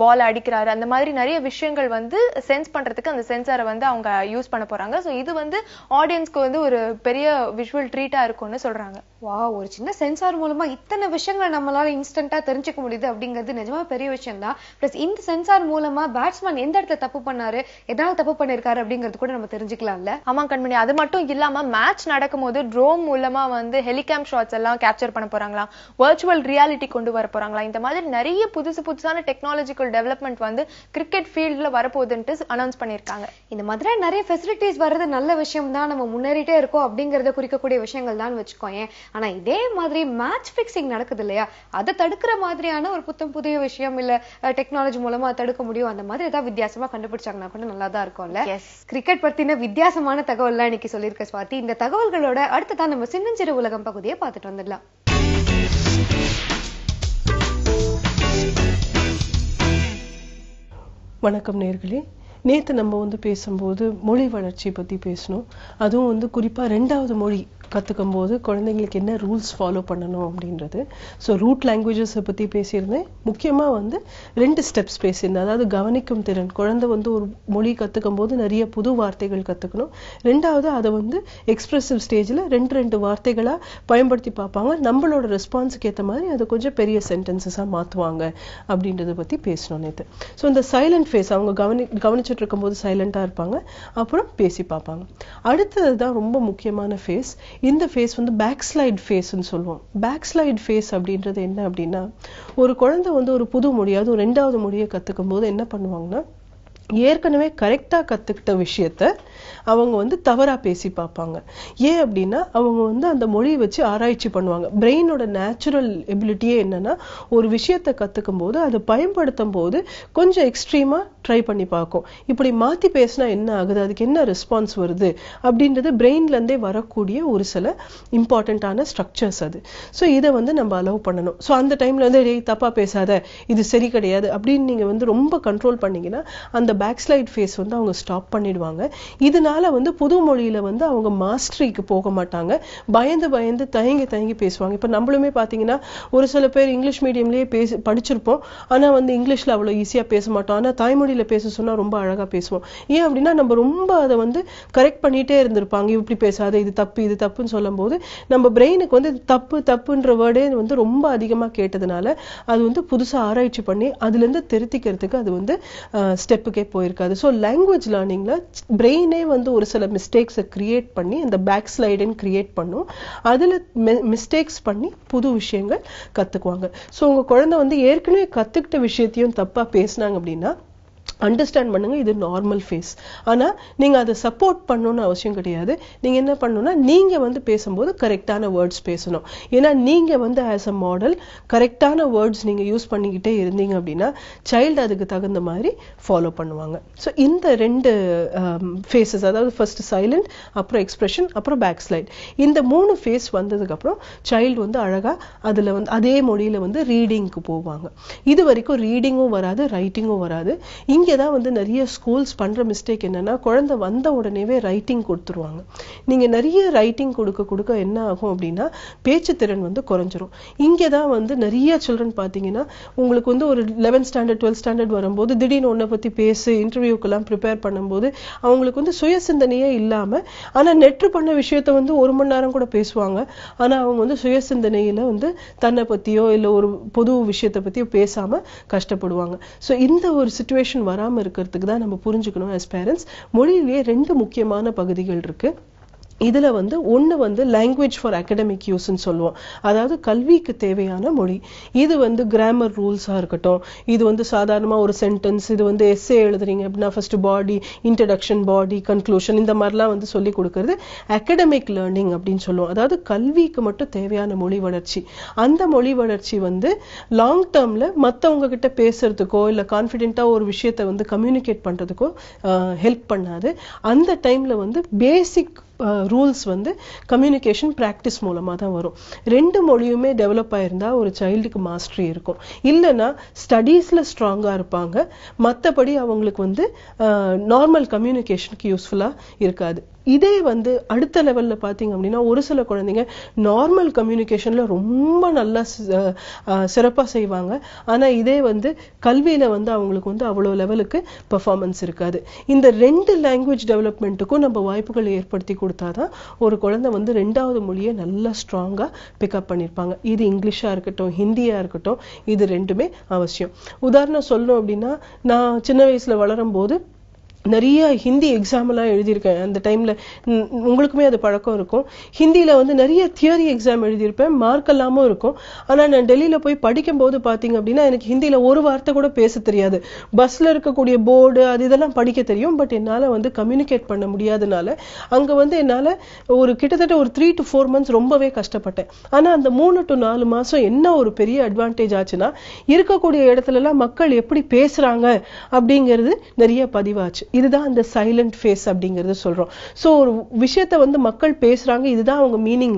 பால் அடிக்கிறாரு, அந்த மாதிரி நிறைய விஷயங்கள் வந்து சென்ஸ் பண்றதுக்கு அந்த சென்சாரை வந்து அவங்க யூஸ் பண்ண போறாங்க. சோ இது வந்து ஆடியன்ஸ்க்கு வந்து ஒரு பெரிய விஷுவல் ட்ரீட்டா இருக்கும்னு சொல்றாங்க. வா, ஒரு சின்ன சென்சார் மூலமா இத்தனை விஷயங்களை நம்மளால இன்ஸ்டன்டா தெரிஞ்சுக்க முடியுது அப்படின்னா அப்படிங்கிறது நிஜமா பெரிய விஷயம் தான். பிளஸ் இந்த சென்சார் மூலமா பேட்ஸ்மேன் எந்த இடத்துல தப்பு பண்ணாரு, எதனால தப்பு பண்ணிருக்காரு அப்படிங்கிறது கூட நம்ம தெரிஞ்சுக்கலாம்ல. ஆமா கண்மணி, அது மட்டும் இல்லாம மேட்ச் நடக்கும் போது ட்ரோன் மூலமா வந்து ஹெலிகாம் ஷாட்ஸ் எல்லாம் கேப்சர் பண்ண போறாங்களா, வர்ச்சுவல் ரியாலிட்டி கொண்டு வர போறாங்களா, இந்த மாதிரி நிறைய புதுசான டெக்னாலஜிக்கல் டெவலப்மெண்ட் வந்து கிரிக்கெட் ஃபீல்ட்ல வரப்போகுதுன்னு அனௌன்ஸ் பண்ணிருக்காங்க. இந்த மாதிரி நிறைய ஃபெசிலிட்டிஸ் வர்றது நல்ல விஷயம் தான், நம்ம முன்னேறிட்டே இருக்கோம் அப்படிங்கறத குறிக்கக்கூடிய விஷயங்கள் தான் வச்சுக்கோங்க. ஆனா இதே மாதிரி மேட்ச் பிக்சிங் நடக்குது இல்லையா, அதை தடுக்கிற மாதிரியான ஒரு புதிய விஷயம் இல்ல டெக்னாலஜி மூலமா தடுக்க முடியும், அந்த மாதிரி ஏதாவது வித்தியாசமா கண்டுபிடிச்சாங்கன்னா கூட நல்லா தான் இருக்கும்ல. கிரிக்கெட் பத்தின வித்தியாசமான தகவல்லாம் இன்னைக்கு சொல்லியிருக்க ஸ்வாதி. இந்த தகவல்களோட அடுத்ததான் நம்ம சின்னஞ்சிறு உலகம் பகுதியை பார்த்துட்டு வந்துடலாம். வணக்கம் நேயர்களே. நேற்று நம்ம பேசும்போது மொழி வளர்ச்சி பற்றி பேசணும். அதுவும் குறிப்பாக 2வது மொழி கற்றுக்கும் போது குழந்தைங்களுக்கு என்ன ரூல்ஸ் ஃபாலோ பண்ணணும் அப்படின்றது. ஸோ ரூட் லாங்குவேஜஸை பற்றி பேசியிருந்தேன். முக்கியமாக 2 ஸ்டெப்ஸ் பேசியிருந்தேன். அதாவது கவனிக்கும் திறன். குழந்தை ஒரு மொழி கற்றுக்கும் போது நிறைய புது வார்த்தைகள் கற்றுக்கணும். 2வது அதை எக்ஸ்பிரசிவ் ஸ்டேஜில் 2 வார்த்தைகளாக பயன்படுத்தி பார்ப்பாங்க. நம்மளோட ரெஸ்பான்ஸுக்கு ஏற்ற மாதிரி அதை கொஞ்சம் பெரிய சென்டென்சஸாக மாற்றுவாங்க அப்படின்றத பற்றி பேசணும் நேற்று. ஸோ இந்த சைலண்ட் ஃபேஸ், அவங்க கவனிச்சுட்டு இருக்கும்போது சைலண்டாக இருப்பாங்க, அப்புறம் பேசி பார்ப்பாங்க. அடுத்தது தான் ரொம்ப முக்கியமான ஃபேஸ். இந்த ஃபேஸ் பேக் ஸ்லைட் ஃபேஸ்ன்னு சொல்லுவோம். பேக் ஸ்லைட் ஃபேஸ் அப்படின்றது என்ன அப்படின்னா, ஒரு குழந்தை ஒரு புது மொழி, அதுவும் 2வது மொழியை கற்றுக்கும் போது என்ன பண்ணுவாங்கன்னா, ஏற்கனவே கரெக்டா கத்துக்கிட்ட விஷயத்த அவங்க தவறா பேசி பார்ப்பாங்க. ஏன் அப்படின்னா, அவங்க அந்த மொழியை வச்சு ஆராய்ச்சி பண்ணுவாங்க. பிரெயினோட நேச்சுரல் எபிலிட்டியே என்னன்னா, ஒரு விஷயத்தை கத்துக்கும் போது அதை பயன்படுத்தும் போது கொஞ்சம் எக்ஸ்ட்ரீமா ட்ரை பண்ணி பார்க்கும். இப்படி மாத்தி பேசினா என்ன ஆகுது, அதுக்கு என்ன ரெஸ்பான்ஸ் வருது அப்படின்றது பிரெயின்ல இருந்தே வரக்கூடிய ஒரு சில இம்பார்ட்டன்டான ஸ்ட்ரக்சர்ஸ் அது. ஸோ இதை நம்ம அலோவ் பண்ணணும். ஸோ அந்த டைம்ல தப்பா பேசாத, இது சரி கிடையாது அப்படின்னு நீங்க ரொம்ப கண்ட்ரோல் பண்ணீங்கன்னா அந்த பேக் ஸ்லைட் ஃபேஸ் அவங்க ஸ்டாப் பண்ணிடுவாங்க. இதனால புது மொழியில அவங்க மாஸ்டரிக்கு போக மாட்டாங்க. பயந்து தயங்கி பேசுவாங்க. இப்ப நம்மளுமே பாத்தீங்கன்னா, ஒரு சில பேர் இங்கிலீஷ் மீடியம்லயே படிச்சிருப்போம், ஆனா இங்கிலீஷ்ல அவ்வளவு ஈஸியா பேச மாட்டோம். ஆனா தாய்மொழியில பேச சொன்னா ரொம்ப அழகா பேசுவோம். ஏன் அப்படின்னா, நம்ம ரொம்ப அதை கரெக்ட் பண்ணிட்டே இருந்திருப்பாங்க. இப்படி பேசாத, இது தப்புன்னு சொல்லும் போது நம்ம பிரெயினுக்கு தப்புன்ற வேர்டே ரொம்ப அதிகமா கேட்டதுனால அது புதுசா ஆராய்ச்சி பண்ணி அதுல இருந்து திருத்திக்கிறதுக்கு அது ஸ்டெப்புக்கே போயிருக்காது. ஸோ லாங்குவேஜ் லேர்னிங்ல பிரெயினே ஒரு சில மிஸ்டேக்ஸை கிரியேட் பண்ணி அந்த பேக் ஸ்லைடுன்னு கிரியேட் பண்ணும். அதுல மிஸ்டேக்ஸ் பண்ணி புது விஷயங்கள் கத்துக்குவாங்க. ஸோ உங்க குழந்தை ஏற்கனவே கத்துக்கிட்ட விஷயத்தையும் தப்பா பேசினாங்க அப்படின்னா அண்டர்ஸ்டாண்ட் பண்ணுங்க, இது நார்மல் ஃபேஸ். ஆனா நீங்க அதை சப்போர்ட் பண்ணணும்னு அவசியம் கிடையாது. நீங்க என்ன பண்ணணும்னா, நீங்க பேசும்போது கரெக்டான வேர்ட்ஸ் பேசணும். ஏன்னா நீங்க ஆஸ் அ மாடல் கரெக்டான வேர்ட்ஸ் நீங்க யூஸ் பண்ணிக்கிட்டே இருந்தீங்க அப்படின்னா சைல்டு அதுக்கு தகுந்த மாதிரி ஃபாலோ பண்ணுவாங்க. ஸோ இந்த 2 ஃபேஸஸ், அதாவது ஃபர்ஸ்ட் சைலண்ட், அப்புறம் எக்ஸ்பிரஷன், அப்புறம் பேக் ஸ்லைட், இந்த 3 ஃபேஸ் வந்ததுக்கு அப்புறம் சைல்டு அழகா அதுல அதே மொழியில ரீடிங்க்கு போவாங்க. இது வரைக்கும் ரீடிங்கும் வராது, ரைட்டிங்கும் வராது. இங்கதான் நிறைய ஸ்கூல்ஸ் பண்ற மிஸ்டேக் என்னன்னா, குழந்தை வந்த உடனேவே ரைட்டிங் கொடுத்துருவாங்க. நீங்க நிறைய ரைட்டிங் கொடுக்க என்ன ஆகும் அப்படின்னா, பேச்சு திறன் குறைஞ்சிரும். இங்கதான் நிறைய சில்ட்ரன் பாத்தீங்கன்னா, உங்களுக்கு ஒரு 11th ஸ்டாண்டர்ட் 12th ஸ்டாண்டர்ட் வரும்போது திடீர்னு ஒன்ன பத்தி பேசு, இன்டர்வியூக்கெல்லாம் ப்ரிப்பேர் பண்ணும்போது அவங்களுக்கு சுய சிந்தனையே இல்லாம, ஆனா நெற்று பண்ண விஷயத்த 1 மணி நேரம் கூட பேசுவாங்க. ஆனா அவங்க சுய சிந்தனையில தன்னை பத்தியோ இல்ல ஒரு பொது விஷயத்தை பத்தியோ பேசாம கஷ்டப்படுவாங்க. ஸோ இந்த ஒரு சிச்சுவேஷன் வராம இருக்கிறதுக்கு தான் நம்ம புரிஞ்சுக்கணும் as parents. மொழியிலேயே 2 முக்கியமான பகுதிகள் இருக்கு. இதுல ஒண்ணு லாங்குவேஜ் ஃபார் அகடமிக் யூஸ்ன்னு சொல்லுவோம். அதாவது கல்விக்கு தேவையான மொழி. இது கிராமர் ரூல்ஸா இருக்கட்டும், இது சாதாரணமா ஒரு சென்டென்ஸ், இது எஸ்ஸே எழுதுறீங்க அப்படின்னா ஃபர்ஸ்ட் பாடி, இன்ட்ரடக்ஷன், பாடி, கன்க்ளூஷன், இந்த மாதிரிலாம் சொல்லி கொடுக்கறது அகடமிக் லேர்னிங் அப்படின்னு சொல்லுவோம். அதாவது கல்விக்கு மட்டும் தேவையான மொழி வளர்ச்சி. அந்த மொழி வளர்ச்சி லாங் டேர்ம்ல மத்தவங்க கிட்ட பேசுறதுக்கோ இல்ல கான்பிடென்ட்டா ஒரு விஷயத்தை கம்யூனிகேட் பண்றதுக்கோ ஹெல்ப் பண்ணாது. அந்த டைம்ல பேசிக் ரூல்ஸ் கம்யூனிகேஷன் பிராக்டிஸ் மூலமா தான் வரும். 2 மொழியுமே டெவலப் ஆயிருந்தா ஒரு சைல்டுக்கு மாஸ்டரி இருக்கும். இல்லைன்னா ஸ்டடீஸ்ல ஸ்ட்ராங்கா இருப்பாங்க, மற்றபடி அவங்களுக்கு நார்மல் கம்யூனிகேஷனுக்கு யூஸ்ஃபுல்லா இருக்காது. இதே வந்து அடுத்த லெவல்ல பாத்தீங்க அப்படின்னா ஒரு சில குழந்தைங்க நார்மல் கம்யூனிகேஷன்ல ரொம்ப நல்லா சிறப்பா செய்வாங்க. ஆனா இதே வந்து கல்வியில வந்து அவங்களுக்கு வந்து அவ்வளவு லெவலுக்கு பெர்ஃபார்மன்ஸ் இருக்காது. இந்த 2 லாங்குவேஜ் டெவலப்மெண்ட்டுக்கும் நம்ம வாய்ப்புகள் ஏற்படுத்தி கொடுத்தாதான் ஒரு குழந்தை வந்து 2வது மொழியை நல்லா ஸ்ட்ராங்கா பிக்கப் பண்ணிருப்பாங்க. இது இங்கிலீஷா இருக்கட்டும், ஹிந்தியா இருக்கட்டும், இது ரெண்டுமே அவசியம். உதாரணம் சொல்லணும் அப்படின்னா, நான் சின்ன வயசுல வளரும் போது நிறைய ஹிந்தி எக்ஸாம் எல்லாம் எழுதியிருக்கேன். அந்த டைம்ல உங்களுக்குமே அது பழக்கம் இருக்கும். ஹிந்தியில வந்து நிறைய தியரி எக்ஸாம் எழுதியிருப்பேன், மார்க் எல்லாமும் இருக்கும். ஆனா நான் டெல்லியில போய் படிக்கும் போது பாத்தீங்க அப்படின்னா எனக்கு ஹிந்தியில ஒரு வார்த்தை கூட பேச தெரியாது. பஸ்ல இருக்கக்கூடிய போர்டு அது இதெல்லாம் படிக்க தெரியும், பட் என்னால வந்து கம்யூனிகேட் பண்ண முடியாதனால அங்க வந்து என்னால ஒரு கிட்டத்தட்ட ஒரு 3 to 4 months ரொம்பவே கஷ்டப்பட்டேன். ஆனா அந்த 3 to 4 மாசம் என்ன ஒரு பெரிய அட்வான்டேஜ் ஆச்சுன்னா, இருக்கக்கூடிய இடத்துல எல்லாம் மக்கள் எப்படி பேசுறாங்க அப்படிங்கிறது நிறைய பதிவாச்சு. இதுதான் அந்த சைலண்ட் ஃபேஸ் அப்படிங்கறது சொல்றோம். சோ ஒரு விஷயத்தை வந்து மக்கள் பேசுறாங்க, இதுதான் அவங்க மீனிங்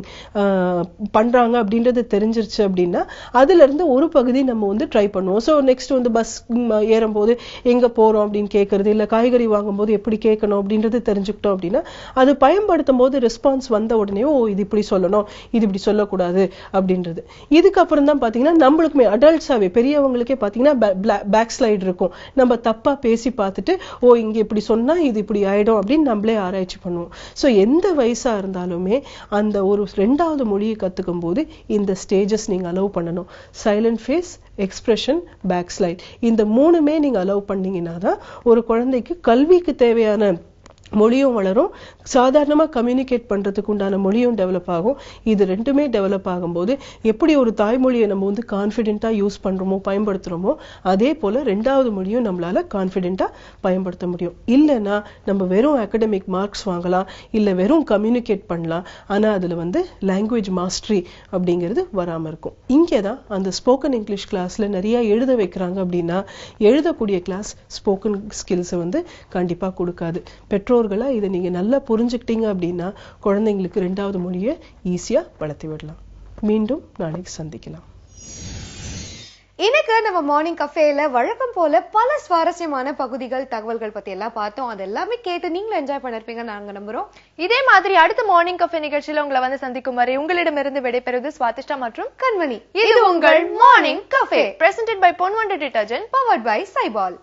பண்றாங்க அப்படின்றது தெரிஞ்சிருச்சு அப்படின்னா அதுல இருந்து ஒரு பகுதி நம்ம வந்து ட்ரை பண்ணுவோம். சோ நெக்ஸ்ட் வந்து பஸ் ஏறும்போது எங்க போறோம் அப்படின்னு கேட்கறது, இல்ல காய்கறி வாங்கும்போது எப்படி கேட்கணும் அப்படின்றது தெரிஞ்சுக்கிட்டோம் அப்படின்னா அது பயன்படுத்தும் போது ரெஸ்பான்ஸ் வந்த உடனே ஓ இது இப்படி சொல்லணும், இது இப்படி சொல்லக்கூடாது அப்படின்றது. இதுக்கப்புறம் தான் பாத்தீங்கன்னா நம்மளுக்குமே அடல்ட்ஸாவே பெரியவங்களுக்கே பாத்தீங்கன்னா பேக் ஸ்லைடு இருக்கும். நம்ம தப்பா பேசி பார்த்துட்டு ஓ இங்க இப்படி சொன்னா இது இப்படி ஆயிடும் அப்படின்னு நம்மளே ஆராய்ச்சி பண்ணுவோம். சோ எந்த வயசா இருந்தாலுமே அந்த ஒரு 2வது மொழியை கத்துக்கும் போது இந்த ஸ்டேஜஸ் நீங்க அலோவ் பண்ணணும். Silent face, expression, back slide, இந்த 3மே நீங்க அலோவ் பண்ணீங்கன்னா தான் ஒரு குழந்தைக்கு கல்விக்கு தேவையான மொழியும் வளரும், சாதாரணமா கம்யூனிகேட் பண்றதுக்கு உண்டான மொழியும் டெவலப் ஆகும். இது ரெண்டுமே டெவலப் ஆகும்போது எப்படி ஒரு தாய்மொழியை நம்ம வந்து கான்ஃபிடென்ட்டா யூஸ் பண்றோமோ பயன்படுத்துறோமோ அதே போல 2வது மொழியும் நம்மளால கான்ஃபிடென்ட்டா பயன்படுத்த முடியும். இல்லைன்னா நம்ம வெறும் அகாடமிக் மார்க்ஸ் வாங்கலாம், இல்ல வெறும் கம்யூனிகேட் பண்ணலாம், ஆனா அதுல வந்து லாங்குவேஜ் மாஸ்டரி அப்படிங்கிறது வராம இருக்கும். இங்கதான் அந்த ஸ்போக்கன் இங்கிலீஷ் கிளாஸ்ல நிறைய எழுத வைக்கிறாங்க அப்படின்னா எழுதக்கூடிய கிளாஸ் ஸ்போக்கன் ஸ்கில்ஸ் வந்து கண்டிப்பா கொடுக்காது. பெற்றோர்களா இதை நீங்க நல்லா புரிஞ்சுக்கிட்டீங்க அப்படின்னா குழந்தைங்களுக்கு 2வது மொழியை ஈஸியா வளர்த்து விடலாம். மீண்டும் நாளைக்கு சந்திக்கலாம். இன்னைக்கு நம்ம மார்னிங் கஃபேல வழக்கம் போல பல சுவாரஸ்யமான பகுதிகள், தகவல்கள் பத்தி எல்லாம் பார்த்தோம். அது எல்லாமே கேட்டு நீங்களும் என்ஜாய் பண்ணிருப்பீங்க நாங்க நம்புறோம். இதே மாதிரி அடுத்த மார்னிங் கஃபே நிகழ்ச்சியில உங்களை வந்து சந்திக்கும் வரை உங்களிடமிருந்து விடைபெறுவது சுவாதிஷ்டா மற்றும் கண்மணி. இது உங்கள் morning cafe, presented by Ponvandu detergent, powered by Saibol.